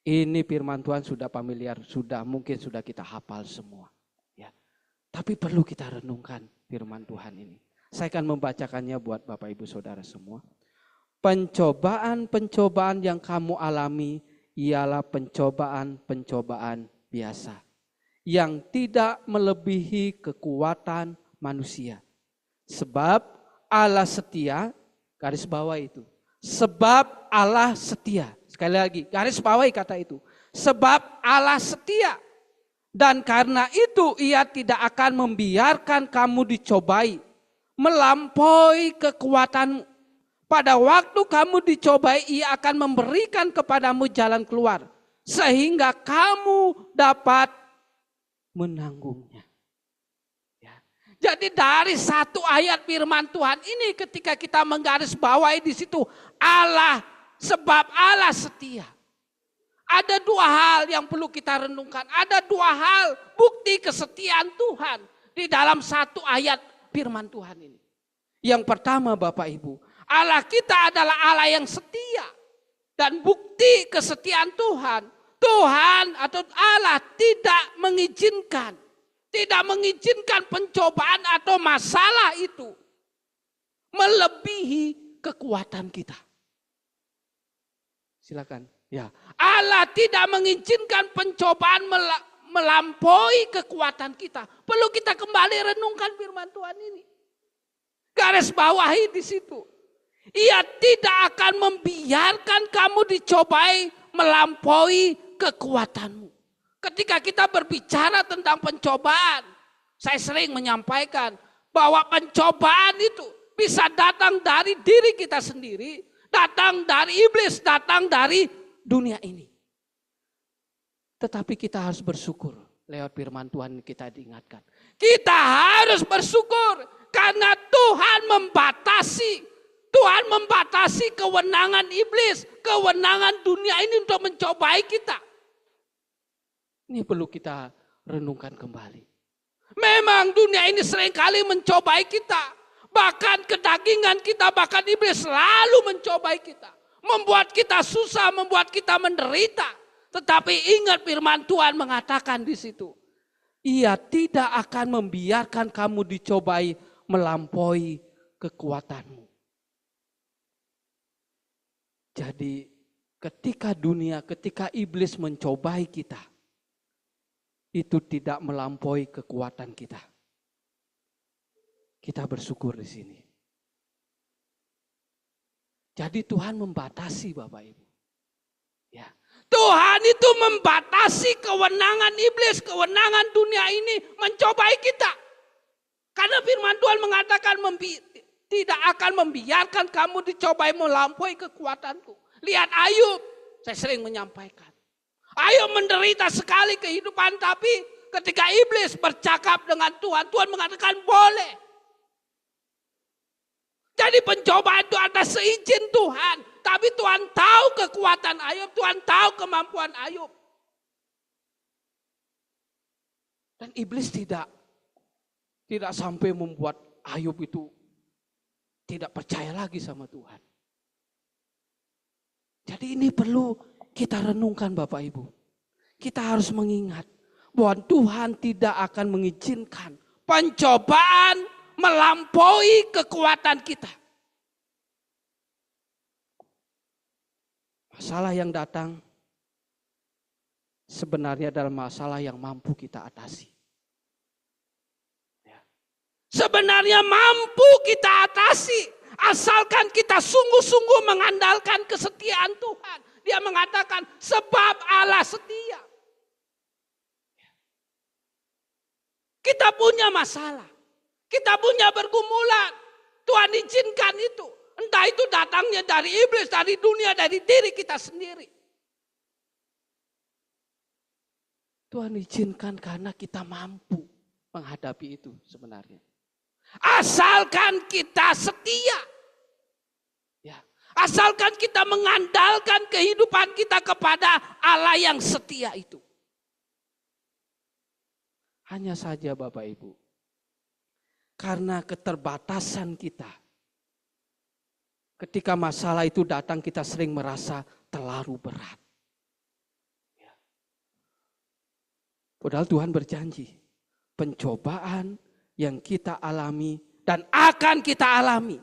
Ini firman Tuhan sudah familiar, mungkin sudah kita hafal semua. Ya. Tapi perlu kita renungkan firman Tuhan ini. Saya akan membacakannya buat Bapak Ibu Saudara semua. Pencobaan-pencobaan yang kamu alami ialah pencobaan-pencobaan biasa yang tidak melebihi kekuatan manusia. Sebab Allah setia, garis bawah itu. Sebab Allah setia. Sekali lagi, garis bawahi kata itu. Sebab Allah setia. Dan karena itu ia tidak akan membiarkan kamu dicobai melampaui kekuatanmu. Pada waktu kamu dicobai, ia akan memberikan kepadamu jalan keluar. Sehingga kamu dapat menanggungnya. Ya. Jadi dari satu ayat firman Tuhan ini ketika kita menggarisbawahi di situ Allah, sebab Allah setia. Ada dua hal yang perlu kita renungkan. Ada dua hal bukti kesetiaan Tuhan di dalam satu ayat firman Tuhan ini. Yang pertama Bapak Ibu, Allah kita adalah Allah yang setia. Dan bukti kesetiaan Tuhan, Tuhan atau Allah tidak mengizinkan pencobaan atau masalah itu melebihi kekuatan kita. Silakan. Ya, Allah tidak mengizinkan pencobaan melampaui kekuatan kita. Perlu kita kembali renungkan firman Tuhan ini. Garis bawahi di situ. Ia tidak akan membiarkan kamu dicobai melampaui kekuatanmu. Ketika kita berbicara tentang pencobaan, saya sering menyampaikan bahwa pencobaan itu bisa datang dari diri kita sendiri, datang dari iblis, datang dari dunia ini. Tetapi kita harus bersyukur lewat firman Tuhan kita diingatkan. Kita harus bersyukur karena Tuhan membatasi kewenangan iblis, kewenangan dunia ini untuk mencobai kita. Ini perlu kita renungkan kembali. Memang dunia ini seringkali mencobai kita. Bahkan kedagingan kita, bahkan iblis selalu mencobai kita. Membuat kita susah, membuat kita menderita. Tetapi ingat firman Tuhan mengatakan di situ. Ia tidak akan membiarkan kamu dicobai melampaui kekuatanmu. Jadi ketika iblis mencobai kita, itu tidak melampaui kekuatan kita. Kita bersyukur di sini. Jadi Tuhan membatasi Bapak Ibu. Ya. Tuhan itu membatasi kewenangan iblis, kewenangan dunia ini mencobai kita. Karena firman Tuhan mengatakan tidak akan membiarkan kamu dicobai melampaui kekuatanku. Lihat Ayub, saya sering menyampaikan. Ayub menderita sekali kehidupan, tapi ketika iblis bercakap dengan Tuhan, Tuhan mengatakan boleh. Jadi pencobaan itu atas seizin Tuhan. Tapi Tuhan tahu kekuatan Ayub. Tuhan tahu kemampuan Ayub. Dan iblis tidak sampai membuat Ayub itu tidak percaya lagi sama Tuhan. Jadi ini perlu kita renungkan Bapak Ibu. Kita harus mengingat bahwa Tuhan tidak akan mengizinkan pencobaan melampaui kekuatan kita. Masalah yang datang sebenarnya adalah masalah yang mampu kita atasi. Ya. Sebenarnya mampu kita atasi asalkan kita sungguh-sungguh mengandalkan kesetiaan Tuhan. Dia mengatakan sebab Allah setia. Kita punya masalah. Kita punya pergumulan. Tuhan izinkan itu. Entah itu datangnya dari iblis, dari dunia, dari diri kita sendiri. Tuhan izinkan karena kita mampu menghadapi itu sebenarnya. Asalkan kita setia. Ya. Asalkan kita mengandalkan kehidupan kita kepada Allah yang setia itu. Hanya saja Bapak Ibu. Karena keterbatasan kita. Ketika masalah itu datang kita sering merasa terlalu berat. Ya. Padahal Tuhan berjanji. Pencobaan yang kita alami dan akan kita alami.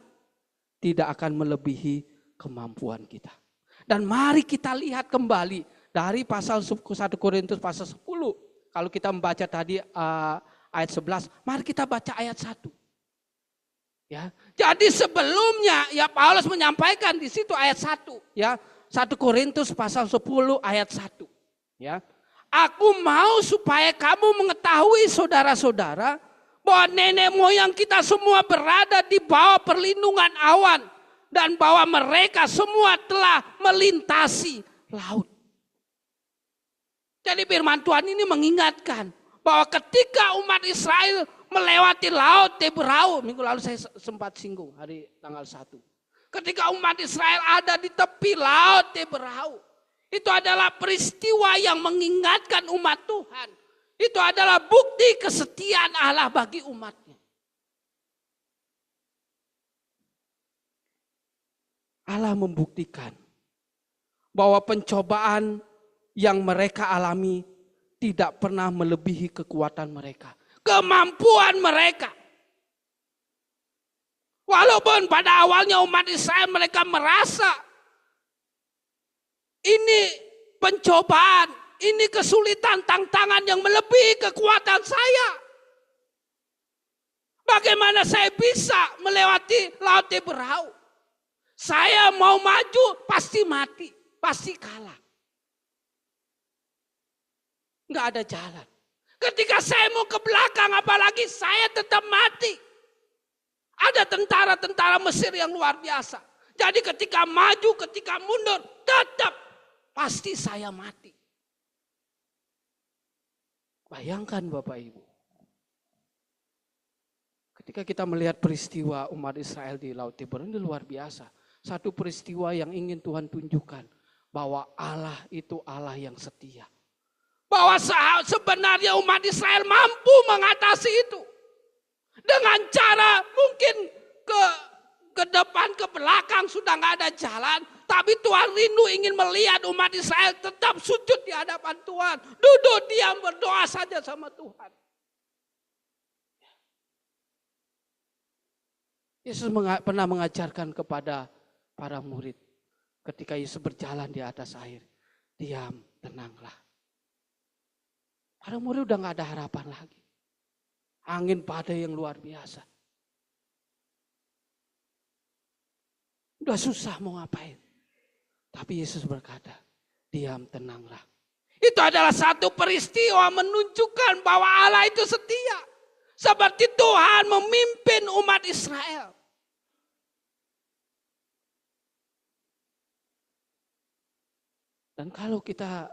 Tidak akan melebihi kemampuan kita. Dan mari kita lihat kembali. Dari pasal 1 Korintus pasal 10. kalau kita membaca tadi ayat 11, mari kita baca ayat 1. Ya. Jadi sebelumnya ya Paulus menyampaikan di situ ayat 1 ya. 1 Korintus pasal 10 ayat 1 ya. Aku mau supaya kamu mengetahui saudara-saudara bahwa nenek moyang kita semua berada di bawah perlindungan awan dan bahwa mereka semua telah melintasi laut. Jadi firman Tuhan ini mengingatkan bahwa ketika umat Israel melewati laut Teberau, minggu lalu saya sempat singgung hari tanggal 1. Ketika umat Israel ada di tepi laut Teberau, itu adalah peristiwa yang mengingatkan umat Tuhan. Itu adalah bukti kesetiaan Allah bagi umatnya. Allah membuktikan bahwa pencobaan yang mereka alami tidak pernah melebihi kekuatan mereka, kemampuan mereka. Walaupun pada awalnya umat Israel mereka merasa ini pencobaan, ini kesulitan, tantangan yang melebihi kekuatan saya. Bagaimana saya bisa melewati laut Teberau? Saya mau maju pasti mati, pasti kalah. Enggak ada jalan. Ketika saya mau ke belakang apalagi saya tetap mati. Ada tentara-tentara Mesir yang luar biasa. Jadi ketika maju, ketika mundur, tetap pasti saya mati. Bayangkan Bapak Ibu. Ketika kita melihat peristiwa umat Israel di Laut Tiber ini luar biasa. Satu peristiwa yang ingin Tuhan tunjukkan. Bahwa Allah itu Allah yang setia. Bahwa sebenarnya umat Israel mampu mengatasi itu. Dengan cara mungkin ke depan, ke belakang sudah nggak ada jalan. Tapi Tuhan rindu ingin melihat umat Israel tetap sujud di hadapan Tuhan. Duduk diam berdoa saja sama Tuhan. Yesus pernah mengajarkan kepada para murid. Ketika Yesus berjalan di atas air. Diam, tenanglah. Para murid udah nggak ada harapan lagi. Angin badai yang luar biasa. Udah susah mau ngapain. Tapi Yesus berkata, diam tenanglah. Itu adalah satu peristiwa menunjukkan bahwa Allah itu setia. Seperti Tuhan memimpin umat Israel. Dan kalau kita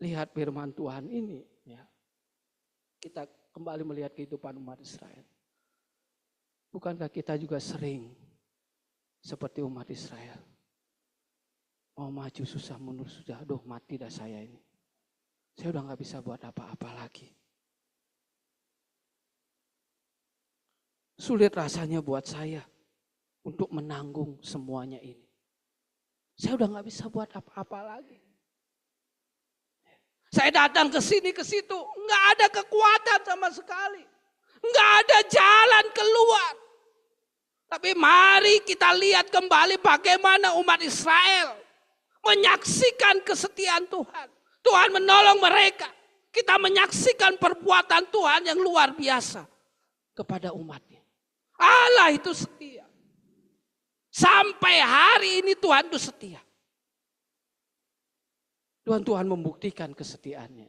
lihat firman Tuhan ini, ya, kita kembali melihat kehidupan umat Israel. Bukankah kita juga sering seperti umat Israel? Mau maju susah, mundur sudah, aduh mati dah saya ini. Saya udah gak bisa buat apa-apa lagi. Sulit rasanya buat saya untuk menanggung semuanya ini. Saya udah gak bisa buat apa-apa lagi. Saya datang ke sini ke situ, nggak ada kekuatan sama sekali, nggak ada jalan keluar. Tapi mari kita lihat kembali bagaimana umat Israel menyaksikan kesetiaan Tuhan. Tuhan menolong mereka. Kita menyaksikan perbuatan Tuhan yang luar biasa kepada umatnya. Allah itu setia. Sampai hari ini Tuhan itu setia. Tuhan membuktikan kesetiaannya.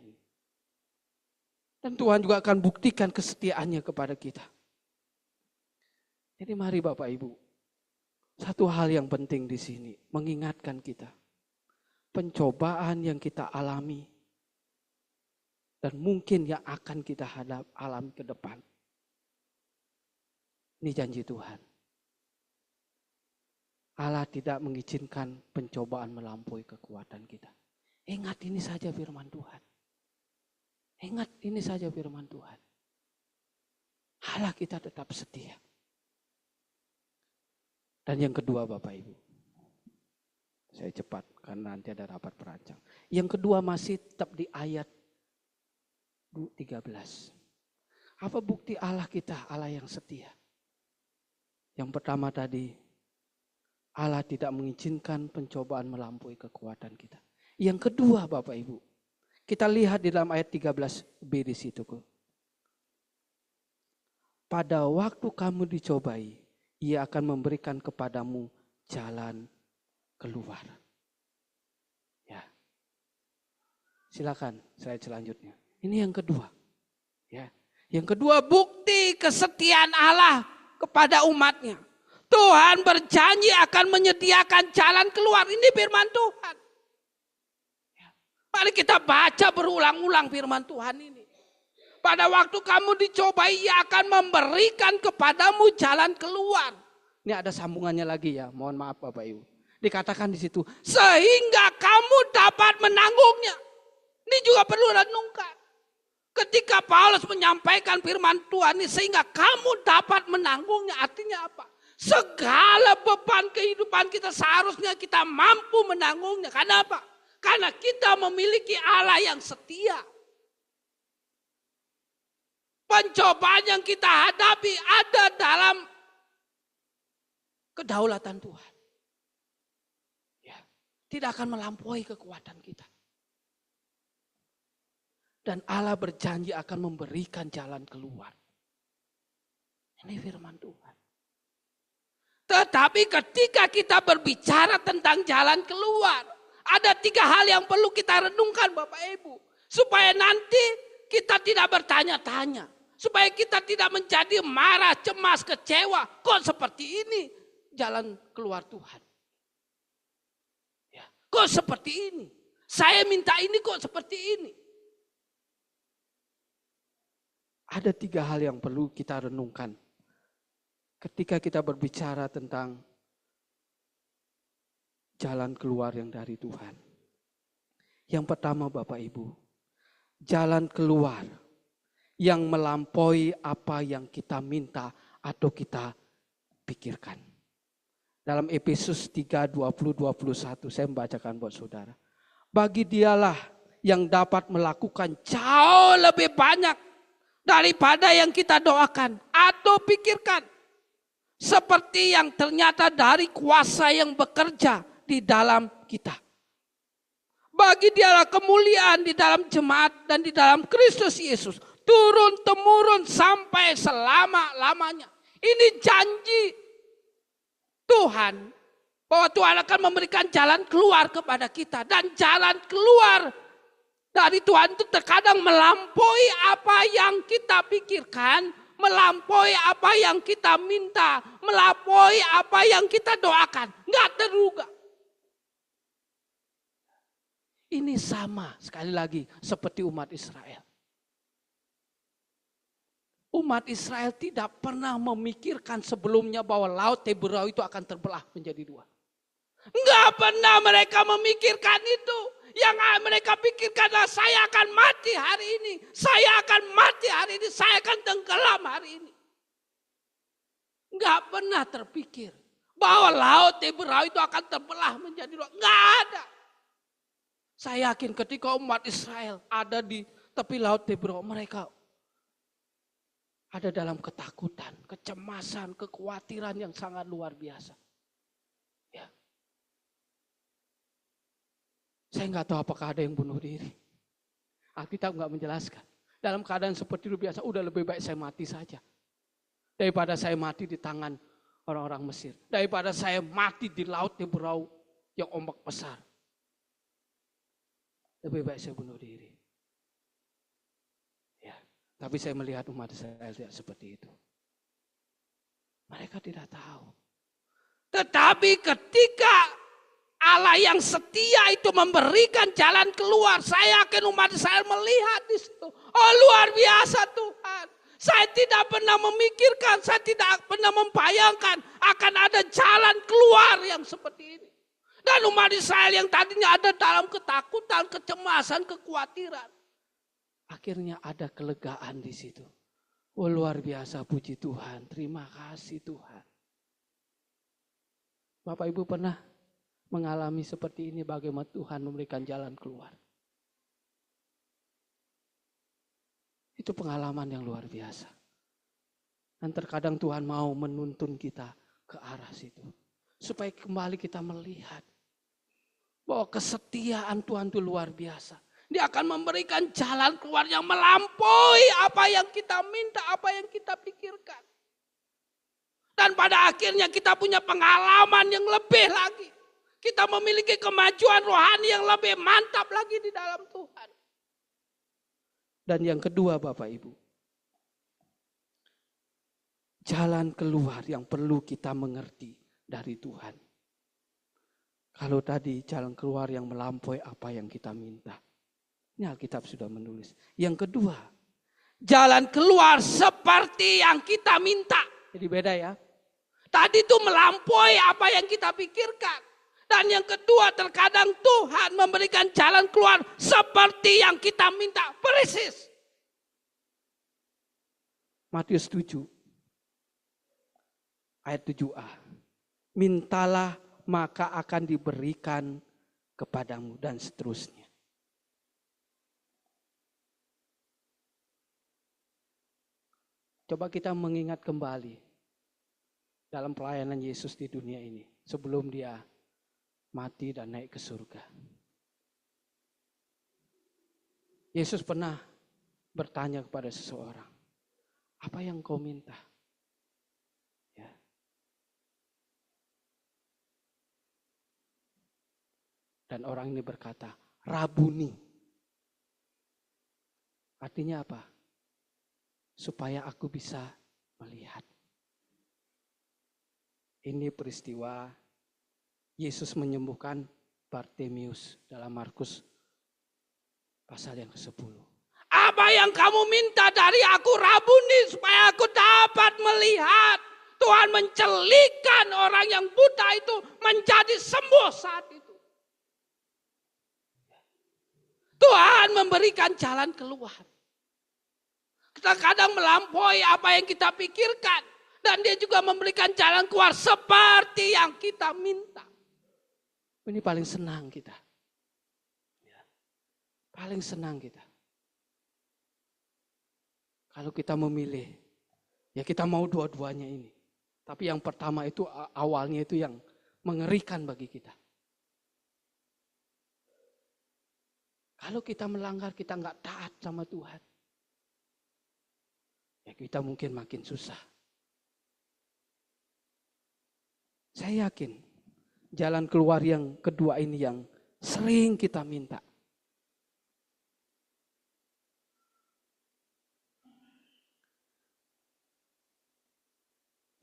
Dan Tuhan juga akan buktikan kesetiaannya kepada kita. Jadi mari Bapak Ibu. Satu hal yang penting di sini. Mengingatkan kita. Pencobaan yang kita alami. Dan mungkin yang akan kita alami ke depan. Ini janji Tuhan. Allah tidak mengizinkan pencobaan melampaui kekuatan kita. Ingat ini saja firman Tuhan. Ingat ini saja firman Tuhan. Allah kita tetap setia. Dan yang kedua Bapak Ibu. Saya cepat karena nanti ada rapat perancang. Yang kedua masih tetap di ayat 13. Apa bukti Allah kita, Allah yang setia? Yang pertama tadi, Allah tidak mengizinkan pencobaan melampaui kekuatan kita. Yang kedua Bapak Ibu, Kita lihat di dalam ayat 13b di situ. Pada waktu kamu dicobai, Ia akan memberikan kepadamu jalan keluar. Ya. Silakan slide selanjutnya. Ini yang kedua. Ya. Yang kedua, bukti kesetiaan Allah kepada umatnya. Tuhan berjanji akan menyediakan jalan keluar. Ini firman Tuhan. Mari kita baca berulang-ulang firman Tuhan ini. Pada waktu kamu dicobai, Ia akan memberikan kepadamu jalan keluar. Ini ada sambungannya lagi ya, mohon maaf Bapak Ibu. Dikatakan di situ, sehingga kamu dapat menanggungnya. Ini juga perlu renungkan. Ketika Paulus menyampaikan firman Tuhan ini, sehingga kamu dapat menanggungnya, artinya apa? Segala beban kehidupan kita seharusnya kita mampu menanggungnya. Karena apa? Karena kita memiliki Allah yang setia. Pencobaan yang kita hadapi ada dalam kedaulatan Tuhan. Ya, tidak akan melampaui kekuatan kita. Dan Allah berjanji akan memberikan jalan keluar. Ini firman Tuhan. Tetapi ketika kita berbicara tentang jalan keluar, ada 3 hal yang perlu kita renungkan Bapak Ibu. Supaya nanti kita tidak bertanya-tanya. Supaya kita tidak menjadi marah, cemas, kecewa. Kok seperti ini jalan keluar Tuhan? Ya, kok seperti ini? Saya minta ini kok seperti ini? Ada 3 hal yang perlu kita renungkan. Ketika kita berbicara tentang jalan keluar yang dari Tuhan. Yang pertama Bapak Ibu, jalan keluar yang melampaui apa yang kita minta atau kita pikirkan. Dalam Efesus 3:20-21 saya membacakan buat saudara. Bagi Dialah yang dapat melakukan jauh lebih banyak daripada yang kita doakan atau pikirkan. Seperti yang ternyata dari kuasa yang bekerja di dalam kita. Bagi Dialah kemuliaan di dalam jemaat dan di dalam Kristus Yesus. Turun-temurun sampai selama-lamanya. Ini janji Tuhan. Bahwa Tuhan akan memberikan jalan keluar kepada kita. Dan jalan keluar dari Tuhan itu terkadang melampaui apa yang kita pikirkan. Melampaui apa yang kita minta. Melampaui apa yang kita doakan. Nggak terduga. Ini sama sekali lagi seperti umat Israel. Umat Israel tidak pernah memikirkan sebelumnya bahwa laut Teberau itu akan terbelah menjadi 2. Enggak pernah mereka memikirkan itu. Yang mereka pikirkan adalah saya akan mati hari ini. Saya akan mati hari ini. Saya akan tenggelam hari ini. Enggak pernah terpikir bahwa laut Teberau itu akan terbelah menjadi 2. Enggak ada. Saya yakin ketika umat Israel ada di tepi laut Teberau, mereka ada dalam ketakutan, kecemasan, kekhawatiran yang sangat luar biasa. Ya. Saya nggak tahu apakah ada yang bunuh diri. Alkitab nggak menjelaskan. Dalam keadaan seperti itu biasa, udah lebih baik saya mati saja. Daripada saya mati di tangan orang-orang Mesir. Daripada saya mati di laut Teberau yang ombak besar. Lebih baik saya bunuh diri. Ya, tapi saya melihat umat Israel tidak seperti itu. Mereka tidak tahu. Tetapi ketika Allah yang setia itu memberikan jalan keluar, saya yakin umat Israel melihat di situ. Oh, luar biasa Tuhan. Saya tidak pernah memikirkan, saya tidak pernah membayangkan akan ada jalan keluar yang seperti ini. Dan umat Israel yang tadinya ada dalam ketakutan, kecemasan, kekhawatiran. Akhirnya ada kelegaan di situ. Oh, luar biasa, puji Tuhan. Terima kasih Tuhan. Bapak Ibu pernah mengalami seperti ini, bagaimana Tuhan memberikan jalan keluar. Itu pengalaman yang luar biasa. Dan terkadang Tuhan mau menuntun kita ke arah situ. Supaya kembali kita melihat bahwa kesetiaan Tuhan itu luar biasa. Dia akan memberikan jalan keluar yang melampaui apa yang kita minta, apa yang kita pikirkan. Dan pada akhirnya kita punya pengalaman yang lebih lagi. Kita memiliki kemajuan rohani yang lebih mantap lagi di dalam Tuhan. Dan yang kedua Bapak Ibu, jalan keluar yang perlu kita mengerti dari Tuhan. Kalau tadi jalan keluar yang melampaui apa yang kita minta. Ini Alkitab sudah menulis. Yang kedua, jalan keluar seperti yang kita minta. Jadi beda ya. Tadi itu melampaui apa yang kita pikirkan. Dan yang kedua, terkadang Tuhan memberikan jalan keluar seperti yang kita minta. Persis. Matius 7 ayat 7a. Mintalah maka akan diberikan kepadamu dan seterusnya. Coba kita mengingat kembali dalam pelayanan Yesus di dunia ini sebelum dia mati dan naik ke surga. Yesus pernah bertanya kepada seseorang, apa yang kau minta? Ya. Dan orang ini berkata, Rabuni. Artinya apa? Supaya aku bisa melihat. Ini peristiwa Yesus menyembuhkan Bartimius dalam Markus pasal yang ke-10. Apa yang kamu minta dari aku Rabuni supaya aku dapat melihat. Tuhan mencelikan orang yang buta itu menjadi sembuh saat itu. Tuhan memberikan jalan keluar. Kadang melampaui apa yang kita pikirkan. Dan dia juga memberikan jalan keluar seperti yang kita minta. Ini paling senang kita. Paling senang kita. Kalau kita memilih, ya kita mau dua-duanya ini. Tapi yang pertama itu awalnya itu yang mengerikan bagi kita. Kalau kita melanggar, kita nggak taat sama Tuhan. Ya kita mungkin makin susah. Saya yakin jalan keluar yang kedua ini yang sering kita minta.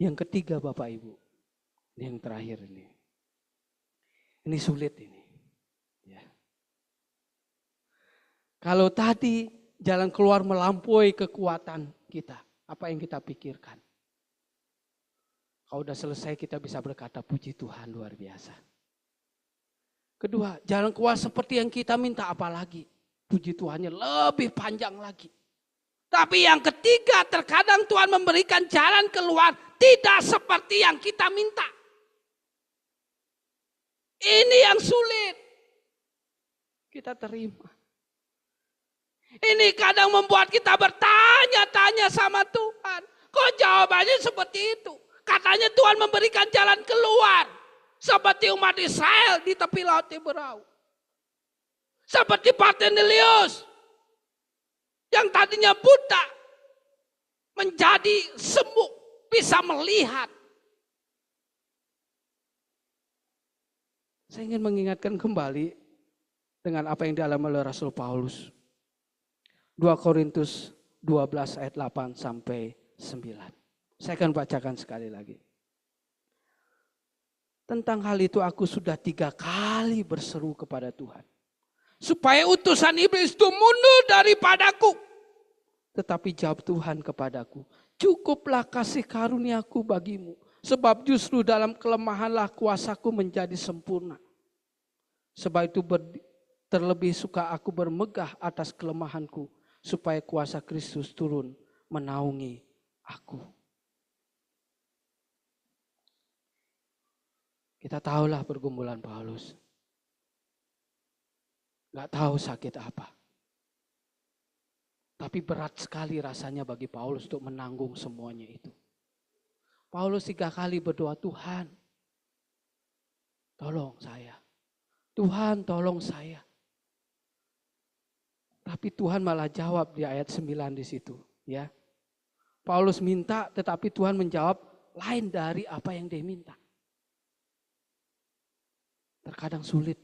Yang ketiga Bapak Ibu, ini yang terakhir ini. Ini sulit ini. Ya. Kalau tadi jalan keluar melampaui kekuatan kita, apa yang kita pikirkan. Kalau udah selesai kita bisa berkata puji Tuhan luar biasa. Kedua, jalan keluar seperti yang kita minta apalagi. Puji Tuhannya lebih panjang lagi. Tapi yang ketiga terkadang Tuhan memberikan jalan keluar tidak seperti yang kita minta. Ini yang sulit kita terima. Ini kadang membuat kita bertanya-tanya sama Tuhan. Kok jawabannya seperti itu? Katanya Tuhan memberikan jalan keluar. Seperti umat Israel di tepi laut Tiberau. Seperti Bartimius. Yang tadinya buta. Menjadi sembuh. Bisa melihat. Saya ingin mengingatkan kembali. Dengan apa yang dialami oleh Rasul Paulus. 2 Korintus 12 ayat 8 sampai 9. Saya akan bacakan sekali lagi. Tentang hal itu aku sudah 3 kali berseru kepada Tuhan. Supaya utusan iblis itu mundur daripadaku. Tetapi jawab Tuhan kepadaku. Cukuplah kasih karuniaku bagimu. Sebab justru dalam kelemahanlah kuasaku menjadi sempurna. Sebab itu terlebih suka aku bermegah atas kelemahanku. Supaya kuasa Kristus turun menaungi aku. Kita tahulah pergumulan Paulus. Gak tahu sakit apa. Tapi berat sekali rasanya bagi Paulus untuk menanggung semuanya itu. Paulus 3 kali berdoa, Tuhan, tolong saya. Tuhan, tolong saya. Tapi Tuhan malah jawab di ayat 9 di situ, ya. Paulus minta tetapi Tuhan menjawab lain dari apa yang dia minta. Terkadang sulit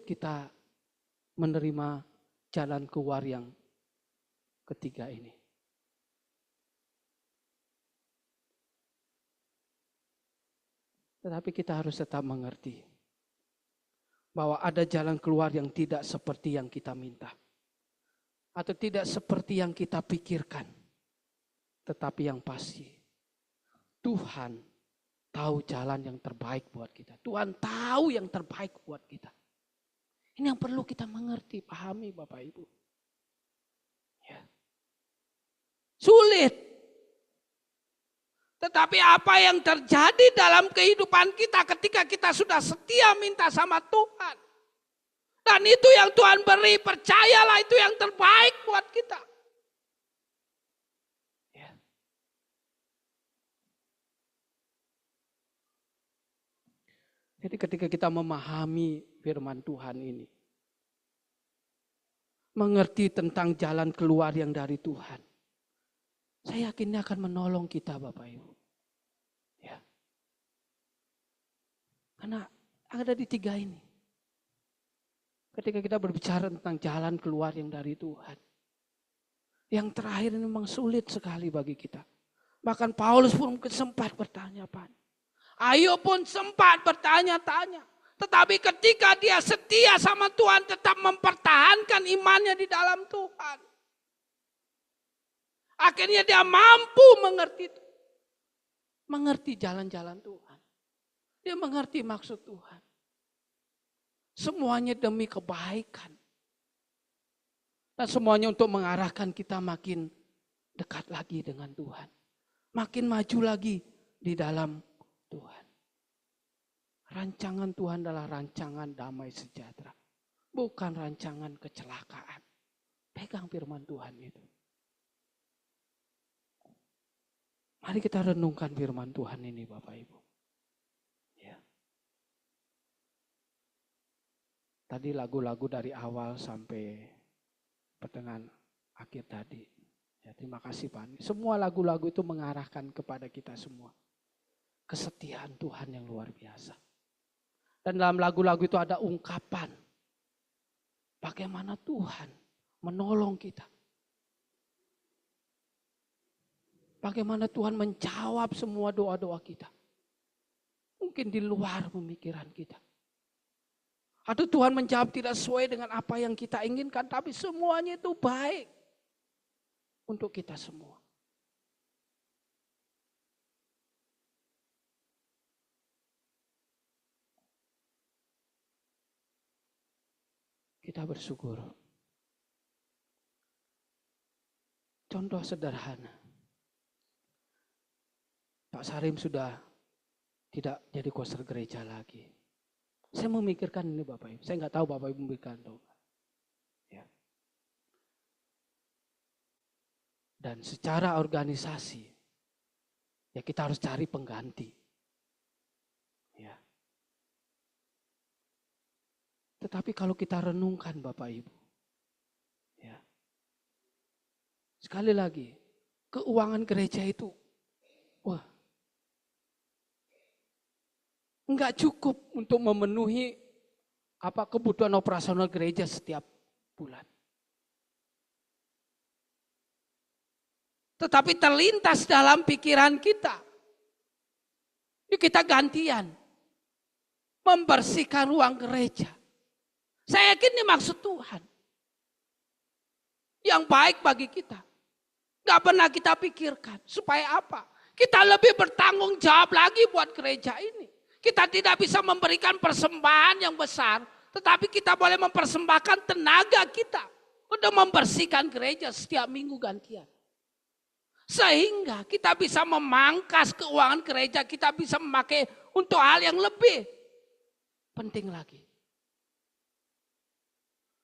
kita menerima jalan keluar yang ketiga ini. Tetapi kita harus tetap mengerti bahwa ada jalan keluar yang tidak seperti yang kita minta. Atau tidak seperti yang kita pikirkan. Tetapi yang pasti, Tuhan tahu jalan yang terbaik buat kita. Tuhan tahu yang terbaik buat kita. Ini yang perlu kita mengerti, pahami Bapak Ibu. Ya. Sulit. Tetapi apa yang terjadi dalam kehidupan kita ketika kita sudah setia minta sama Tuhan. Dan itu yang Tuhan beri, percayalah itu yang terbaik buat kita. Ya. Jadi ketika kita memahami firman Tuhan ini, mengerti tentang jalan keluar yang dari Tuhan, saya yakin ini akan menolong kita Bapak Ibu. Ya. Karena ada di 3 ini. Ketika kita berbicara tentang jalan keluar yang dari Tuhan. Yang terakhir ini memang sulit sekali bagi kita. Bahkan Paulus pun sempat bertanya-tanya. Ayub pun sempat bertanya-tanya. Tetapi ketika dia setia sama Tuhan, tetap mempertahankan imannya di dalam Tuhan. Akhirnya dia mampu mengerti jalan-jalan Tuhan. Dia mengerti maksud Tuhan. Semuanya demi kebaikan. Dan semuanya untuk mengarahkan kita makin dekat lagi dengan Tuhan. Makin maju lagi di dalam Tuhan. Rancangan Tuhan adalah rancangan damai sejahtera. Bukan rancangan kecelakaan. Pegang firman Tuhan itu. Mari kita renungkan firman Tuhan ini Bapak Ibu. Ya. Tadi lagu-lagu dari awal sampai pertengahan akhir tadi. Ya, terima kasih Pak. Semua lagu-lagu itu mengarahkan kepada kita semua. Kesetiaan Tuhan yang luar biasa. Dan dalam lagu-lagu itu ada ungkapan. Bagaimana Tuhan menolong kita. Bagaimana Tuhan menjawab semua doa-doa kita. Mungkin di luar pemikiran kita. Atau Tuhan menjawab tidak sesuai dengan apa yang kita inginkan. Tapi semuanya itu baik. Untuk kita semua. Kita bersyukur. Contoh sederhana. Pak Sarim sudah tidak jadi koster gereja lagi. Saya memikirkan ini Bapak Ibu. Saya nggak tahu Bapak Ibu memikirkan atau enggak. Ya. Dan secara organisasi, ya kita harus cari pengganti. Ya. Tetapi kalau kita renungkan Bapak Ibu, ya. Sekali lagi, keuangan gereja itu, wah, enggak cukup untuk memenuhi kebutuhan operasional gereja setiap bulan. Tetapi terlintas dalam pikiran kita. Yuk kita gantian. Membersihkan ruang gereja. Saya yakin ini maksud Tuhan. Yang baik bagi kita. Gak pernah kita pikirkan. Supaya apa? Kita lebih bertanggung jawab lagi buat gereja ini. Kita tidak bisa memberikan persembahan yang besar. Tetapi kita boleh mempersembahkan tenaga kita. Untuk membersihkan gereja setiap minggu gantian. Sehingga kita bisa memangkas keuangan gereja. Kita bisa memakai untuk hal yang lebih penting lagi.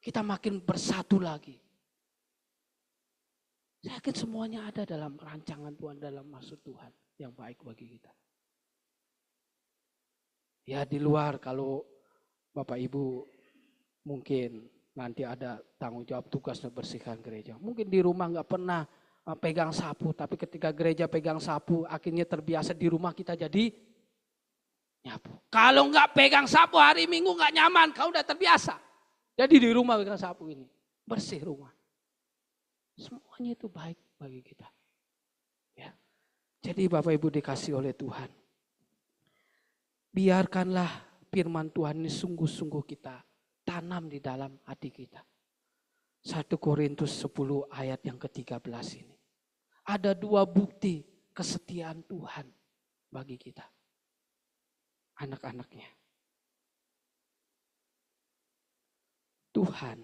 Kita makin bersatu lagi. Saya yakin semuanya ada dalam rancangan Tuhan. Dalam maksud Tuhan yang baik bagi kita. Ya di luar kalau Bapak Ibu mungkin nanti ada tanggung jawab tugasnya bersihkan gereja. Mungkin di rumah nggak pernah pegang sapu, tapi ketika gereja pegang sapu, akhirnya terbiasa di rumah kita jadi nyapu. Kalau nggak pegang sapu hari Minggu nggak nyaman, kau udah terbiasa. Jadi di rumah pegang sapu ini, bersih rumah. Semuanya itu baik bagi kita. Ya. Jadi Bapak Ibu dikasih oleh Tuhan. Biarkanlah firman Tuhan ini sungguh-sungguh kita tanam di dalam hati kita. 1 Korintus 10 ayat yang ke-13 ini. Ada 2 bukti kesetiaan Tuhan bagi kita. Anak-anaknya. Tuhan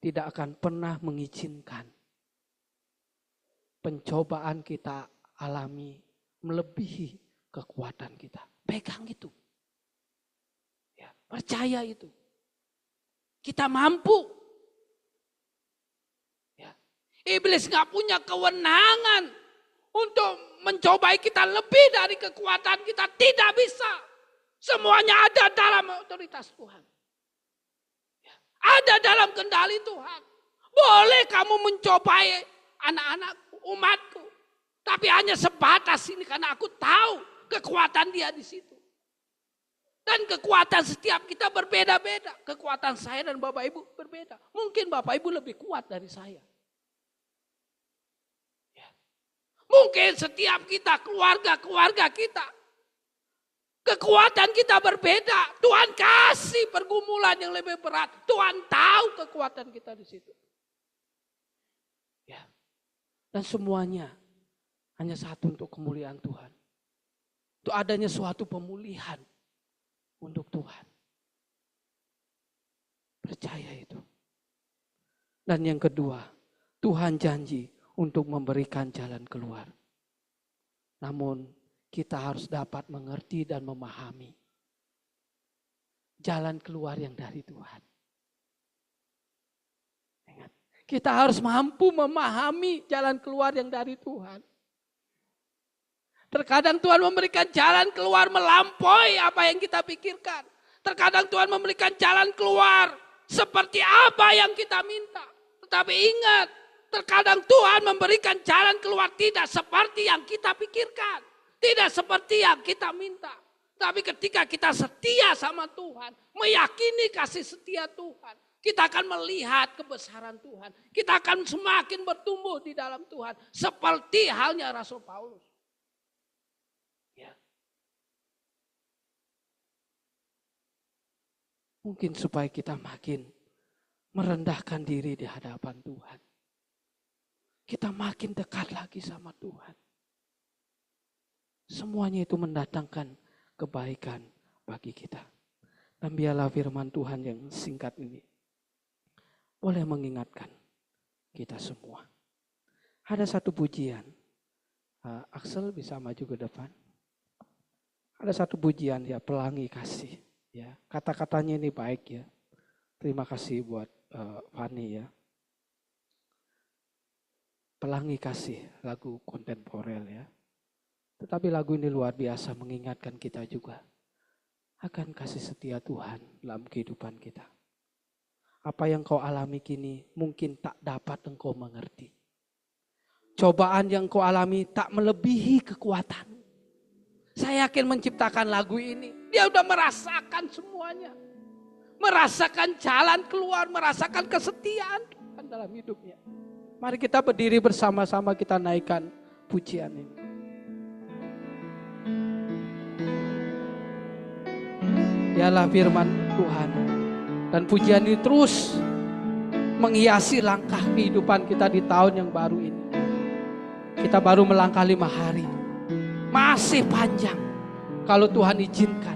tidak akan pernah mengizinkan pencobaan kita alami melebihi kekuatan kita. Pegang itu. Ya, percaya itu. Kita mampu. Ya. Iblis gak punya kewenangan untuk mencobai kita lebih dari kekuatan kita. Tidak bisa. Semuanya ada dalam otoritas Tuhan. Ya. Ada dalam kendali Tuhan. Boleh kamu mencobai anak-anakku, umatku. Tapi hanya sebatas ini karena aku tahu kekuatan dia di situ. Dan kekuatan setiap kita berbeda-beda. Kekuatan saya dan Bapak Ibu berbeda. Mungkin Bapak Ibu lebih kuat dari saya. Ya. Mungkin setiap kita, keluarga-keluarga kita. Kekuatan kita berbeda. Tuhan kasih pergumulan yang lebih berat. Tuhan tahu kekuatan kita di situ. Ya. Dan semuanya hanya satu untuk kemuliaan Tuhan. Itu adanya suatu pemulihan untuk Tuhan. Percaya itu. Dan yang kedua, Tuhan janji untuk memberikan jalan keluar. Namun kita harus dapat mengerti dan memahami jalan keluar yang dari Tuhan. Ingat, kita harus mampu memahami jalan keluar yang dari Tuhan. Terkadang Tuhan memberikan jalan keluar melampaui apa yang kita pikirkan. Terkadang Tuhan memberikan jalan keluar seperti apa yang kita minta. Tetapi ingat, terkadang Tuhan memberikan jalan keluar tidak seperti yang kita pikirkan. Tidak seperti yang kita minta. Tapi ketika kita setia sama Tuhan, meyakini kasih setia Tuhan, kita akan melihat kebesaran Tuhan. Kita akan semakin bertumbuh di dalam Tuhan. Seperti halnya Rasul Paulus. Mungkin supaya kita makin merendahkan diri di hadapan Tuhan. Kita makin dekat lagi sama Tuhan. Semuanya itu mendatangkan kebaikan bagi kita. Dan biarlah firman Tuhan yang singkat ini boleh mengingatkan kita semua. Ada satu pujian. Axel bisa maju ke depan. Ada satu pujian ya, Pelangi Kasih. Ya, kata-katanya ini baik ya. Terima kasih buat Fani ya. Pelangi Kasih, lagu kontemporer ya. Tetapi lagu ini luar biasa mengingatkan kita juga akan kasih setia Tuhan dalam kehidupan kita. Apa yang kau alami kini mungkin tak dapat engkau mengerti. Cobaan yang kau alami tak melebihi kekuatan. Saya yakin menciptakan lagu ini, dia udah merasakan semuanya. Merasakan jalan keluar, merasakan kesetiaan Tuhan dalam hidupnya. Mari kita berdiri bersama-sama, kita naikkan pujian ini. Dialah firman Tuhan. Dan pujian ini terus menghiasi langkah kehidupan kita di tahun yang baru ini. Kita baru melangkah 5 hari. Masih panjang. Kalau Tuhan izinkan,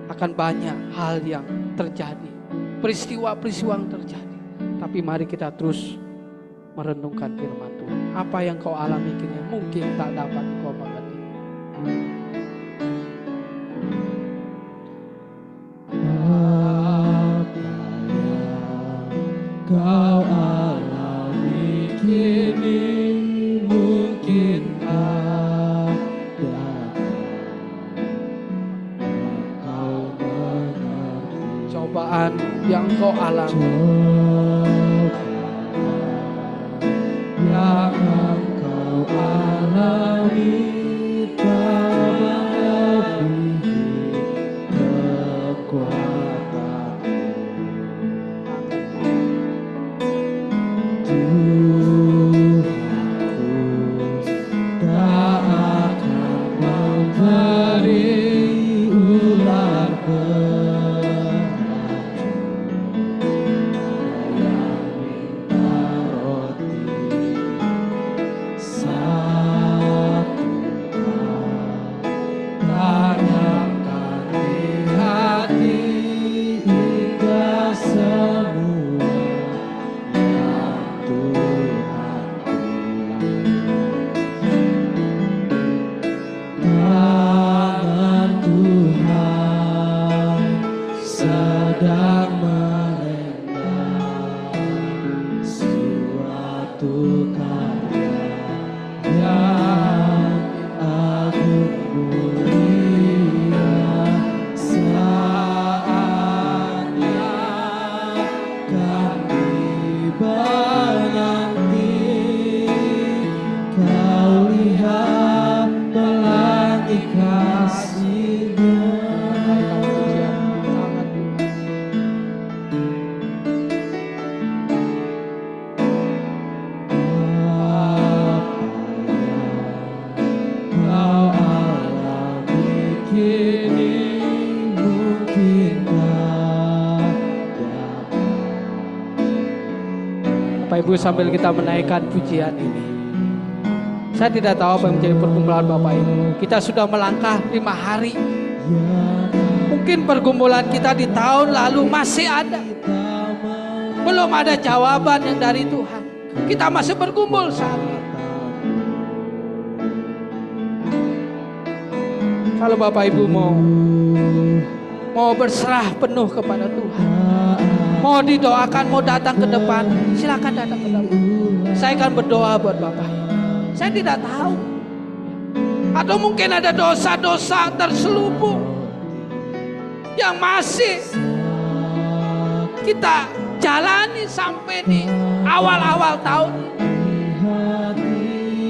akan banyak hal yang terjadi. Peristiwa-peristiwa yang terjadi. Tapi mari kita terus merenungkan firman Tuhan. Apa yang kau alami kini mungkin tak dapat kau mengerti. Apa yang kau alami kini mungkin ada kau mengerti. karya yang agung mulia. Saatnya kami menanti, kau lihat pelangi kasih-Nya. Bapak Ibu, sambil kita menaikkan pujian ini, saya tidak tahu apa yang menjadi pergumulan Bapak Ibu. Kita sudah melangkah 5 hari. Mungkin pergumulan kita di tahun lalu masih ada. Belum ada jawaban yang dari Tuhan. Kita masih bergumul saat ini. Kalau Bapak Ibu mau berserah penuh kepada Tuhan, mau didoakan, mau datang ke depan, silakan datang ke depan. Saya akan berdoa buat Bapak. Saya tidak tahu. Atau mungkin ada dosa-dosa terselubung yang masih kita jalani sampai di awal-awal tahun.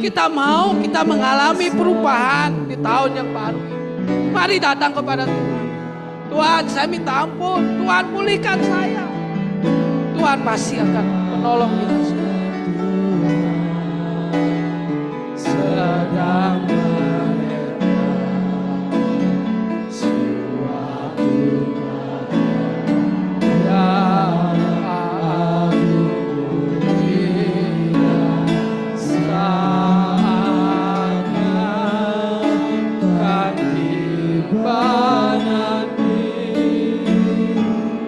Kita mengalami perubahan di tahun yang baru. Mari datang kepada Tuhan. Tuhan, saya minta ampun. Tuhan, pulihkan saya. Tuhan pasti akan menolong kita semua. Sedang menerima suatu yang aku punya. Saatnya kan tiba nanti,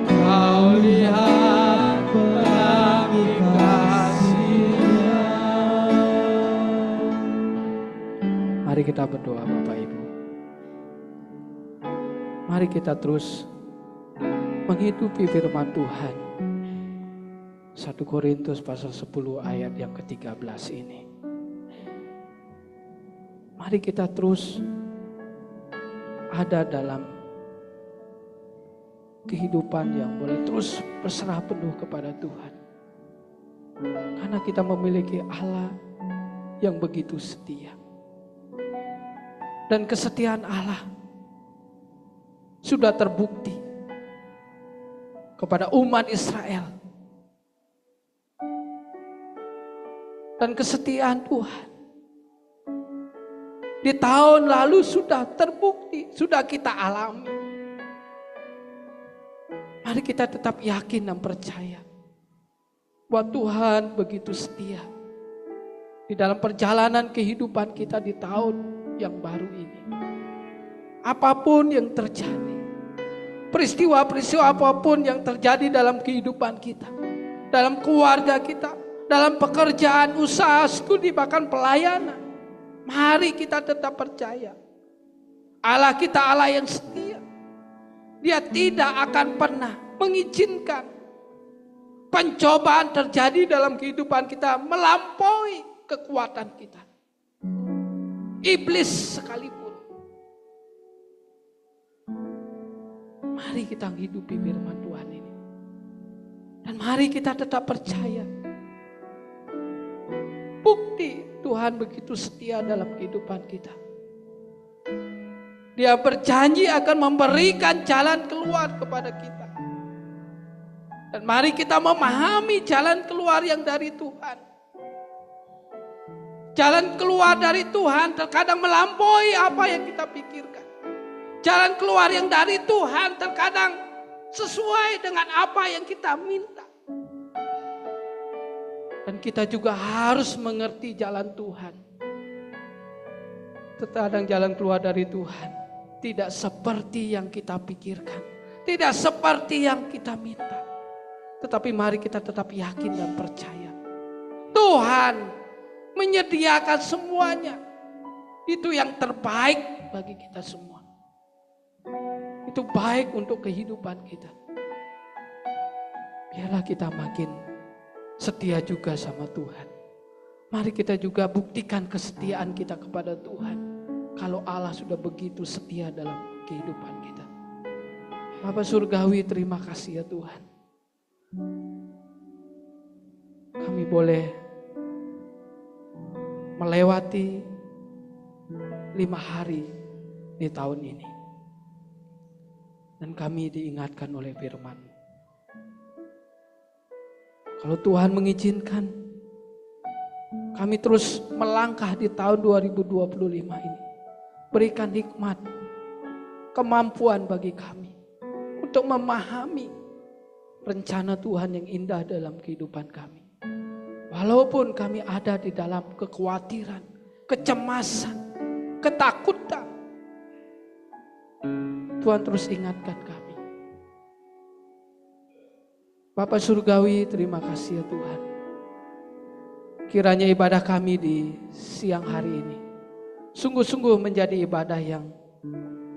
kau lihat pelangi kasih-Nya. Mari kita berdoa Bapak Ibu. Mari kita terus menghidupi firman Tuhan. 1 Korintus pasal 10 ayat yang ke-13 ini. Mari kita terus ada dalam kehidupan yang boleh terus berserah penuh kepada Tuhan. Karena kita memiliki Allah yang begitu setia. Dan kesetiaan Allah sudah terbukti kepada umat Israel. Dan kesetiaan Tuhan di tahun lalu sudah terbukti, sudah kita alami. Mari kita tetap yakin dan percaya bahwa Tuhan begitu setia di dalam perjalanan kehidupan kita di tahun yang baru ini. Apapun yang terjadi, peristiwa-peristiwa apapun yang terjadi dalam kehidupan kita, dalam keluarga kita, dalam pekerjaan, usaha, studi, bahkan pelayanan, mari kita tetap percaya Allah kita Allah yang setia. Dia tidak akan pernah mengizinkan pencobaan terjadi dalam kehidupan kita melampaui kekuatan kita. Iblis sekalipun. Mari kita hidupi firman Tuhan ini. Dan mari kita tetap percaya. Bukti Tuhan begitu setia dalam kehidupan kita. Dia berjanji akan memberikan jalan keluar kepada kita. Dan mari kita memahami jalan keluar yang dari Tuhan. Jalan keluar dari Tuhan terkadang melampaui apa yang kita pikirkan. Jalan keluar yang dari Tuhan terkadang sesuai dengan apa yang kita minta. Dan kita juga harus mengerti jalan Tuhan. Terkadang jalan keluar dari Tuhan tidak seperti yang kita pikirkan, tidak seperti yang kita minta. Tetapi mari kita tetap yakin dan percaya. Tuhan menyediakan semuanya. Itu yang terbaik bagi kita semua. Itu baik untuk kehidupan kita. Biarlah kita makin setia juga sama Tuhan. Mari kita juga buktikan kesetiaan kita kepada Tuhan. Kalau Allah sudah begitu setia dalam kehidupan kita. Bapa Surgawi, terima kasih ya Tuhan. Kami boleh melewati 5 hari di tahun ini. Dan kami diingatkan oleh firman-Mu. Kalau Tuhan mengizinkan, kami terus melangkah di tahun 2025 ini. Berikan hikmat, kemampuan bagi kami untuk memahami rencana Tuhan yang indah dalam kehidupan kami. Walaupun kami ada di dalam kekhawatiran, kecemasan, ketakutan, Tuhan terus ingatkan kami. Bapa Surgawi, terima kasih ya Tuhan. Kiranya ibadah kami di siang hari ini sungguh-sungguh menjadi ibadah yang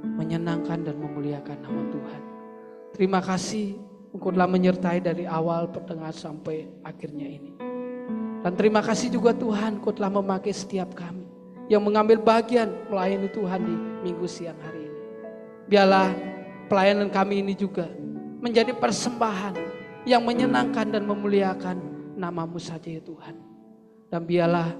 menyenangkan dan memuliakan nama Tuhan. Terima kasih Engkau telah menyertai dari awal, pertengahan sampai akhirnya ini. Dan terima kasih juga Tuhan, Engkau telah memakai setiap kami yang mengambil bagian melayani Tuhan di minggu siang hari ini. Biarlah pelayanan kami ini juga menjadi persembahan yang menyenangkan dan memuliakan nama-Mu saja ya Tuhan. Dan biarlah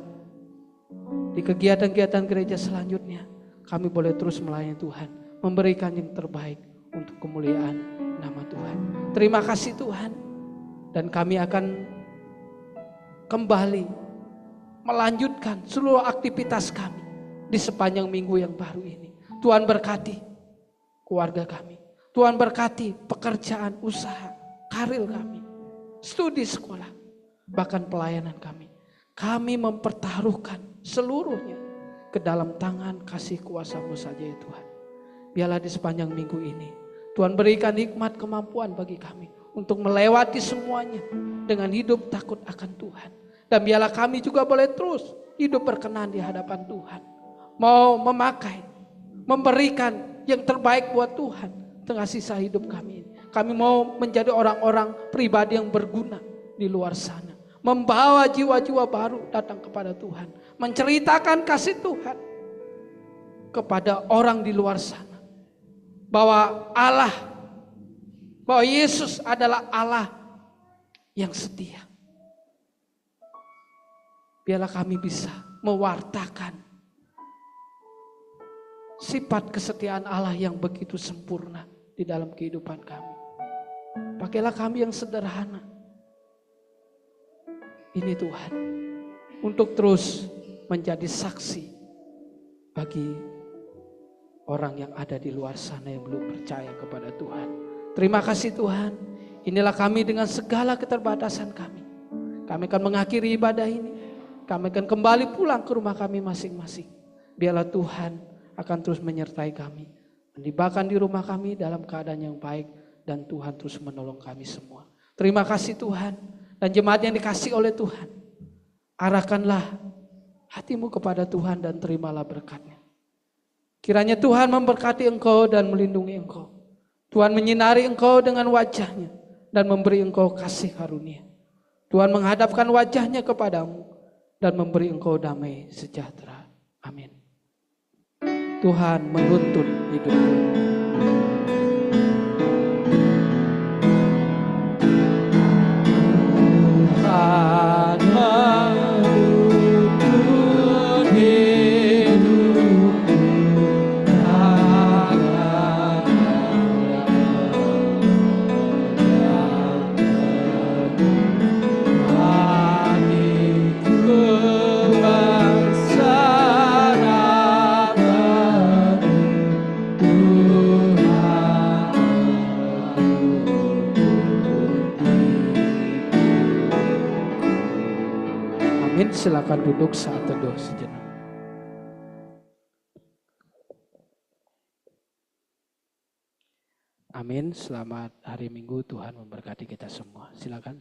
di kegiatan-kegiatan gereja selanjutnya kami boleh terus melayani Tuhan, memberikan yang terbaik untuk kemuliaan nama Tuhan. Terima kasih Tuhan. Dan kami akan kembali melanjutkan seluruh aktivitas kami di sepanjang minggu yang baru ini. Tuhan berkati keluarga kami. Tuhan berkati pekerjaan, usaha, karir kami, studi sekolah, bahkan pelayanan kami. Kami mempertaruhkan seluruhnya ke dalam tangan kasih kuasa-Mu saja ya Tuhan. Biarlah di sepanjang minggu ini Tuhan berikan hikmat, kemampuan bagi kami untuk melewati semuanya dengan hidup takut akan Tuhan. Dan biarlah kami juga boleh terus hidup berkenan di hadapan Tuhan. Mau memakai, memberikan yang terbaik buat Tuhan tengah sisa hidup kami ini. Kami mau menjadi orang-orang pribadi yang berguna di luar sana. Membawa jiwa-jiwa baru datang kepada Tuhan. Menceritakan kasih Tuhan kepada orang di luar sana. Bahwa Yesus adalah Allah yang setia. Biarlah kami bisa mewartakan sifat kesetiaan Allah yang begitu sempurna di dalam kehidupan kami. Pakailah kami yang sederhana ini Tuhan, untuk terus menjadi saksi bagi orang yang ada di luar sana yang belum percaya kepada Tuhan. Terima kasih Tuhan. Inilah kami dengan segala keterbatasan kami. Kami akan mengakhiri ibadah ini. Kami akan kembali pulang ke rumah kami masing-masing. Biarlah Tuhan akan terus menyertai kami. Menibahkan di rumah kami dalam keadaan yang baik. Dan Tuhan terus menolong kami semua. Terima kasih Tuhan. Dan jemaat yang dikasih oleh Tuhan, arahkanlah hatimu kepada Tuhan dan terimalah berkat-Nya. Kiranya Tuhan memberkati engkau dan melindungi engkau. Tuhan menyinari engkau dengan wajah-Nya dan memberi engkau kasih karunia. Tuhan menghadapkan wajah-Nya kepadamu dan memberi engkau damai sejahtera. Amin. Tuhan menuntun hidupmu. Silakan duduk saat teduh sejenak. Amin. Selamat hari Minggu, Tuhan memberkati kita semua. Silakan.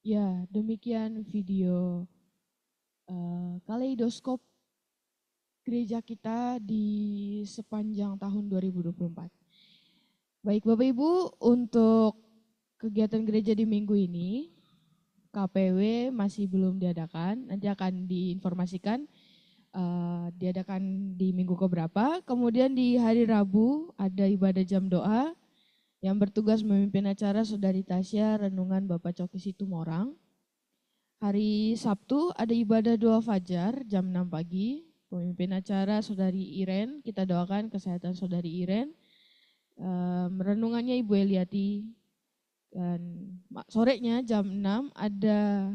Ya, demikian video kaleidoskop gereja kita di sepanjang tahun 2024. Baik Bapak Ibu, untuk kegiatan gereja di minggu ini, KPW masih belum diadakan, nanti akan diinformasikan diadakan di minggu keberapa. Kemudian di hari Rabu ada ibadah jam doa, yang bertugas memimpin acara Saudari Tasya, renungan Bapak Coki Situmorang. Hari Sabtu ada ibadah doa fajar jam 6 pagi, pemimpin acara Saudari Iren, kita doakan kesehatan Saudari Iren. Renungannya Ibu Eliati. Dan sorenya jam 6 ada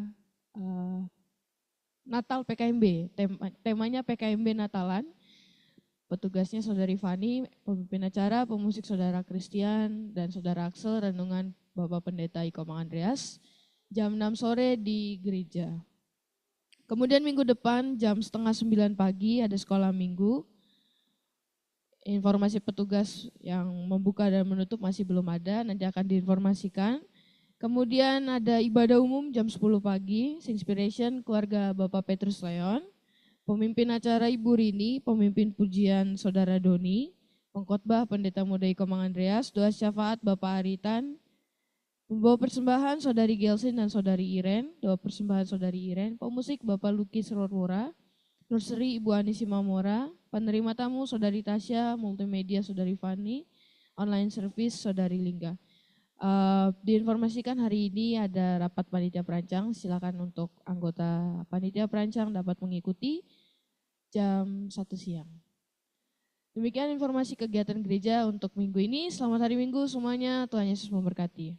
Natal PKMB, temanya PKMB Natalan. Petugasnya Saudari Fani, pemimpin acara, pemusik Saudara Christian dan Saudara Axel, renungan Bapak Pendeta Iko Mang Andreas, jam 6 sore di gereja. Kemudian minggu depan jam 8:30 pagi ada sekolah minggu. Informasi petugas yang membuka dan menutup masih belum ada, nanti akan diinformasikan. Kemudian ada ibadah umum jam 10 pagi, Inspiration keluarga Bapak Petrus Leon. Pemimpin acara Ibu Rini, pemimpin pujian Saudara Doni, pengkhotbah Pendeta Muda Iko Mang Andreas, doa syafaat Bapak Aritan, pembawa persembahan Saudari Gelsin dan Saudari Iren, doa persembahan Saudari Iren, pemusik Bapak Lukis Rorwora, nursery Ibu Ani Simamora, penerima tamu Saudari Tasya, multimedia Saudari Fani, online service Saudari Lingga. Diinformasikan hari ini ada rapat panitia perancang, silakan untuk anggota panitia perancang dapat mengikuti jam 1 siang. Demikian informasi kegiatan gereja untuk minggu ini. Selamat hari Minggu semuanya, Tuhan Yesus memberkati.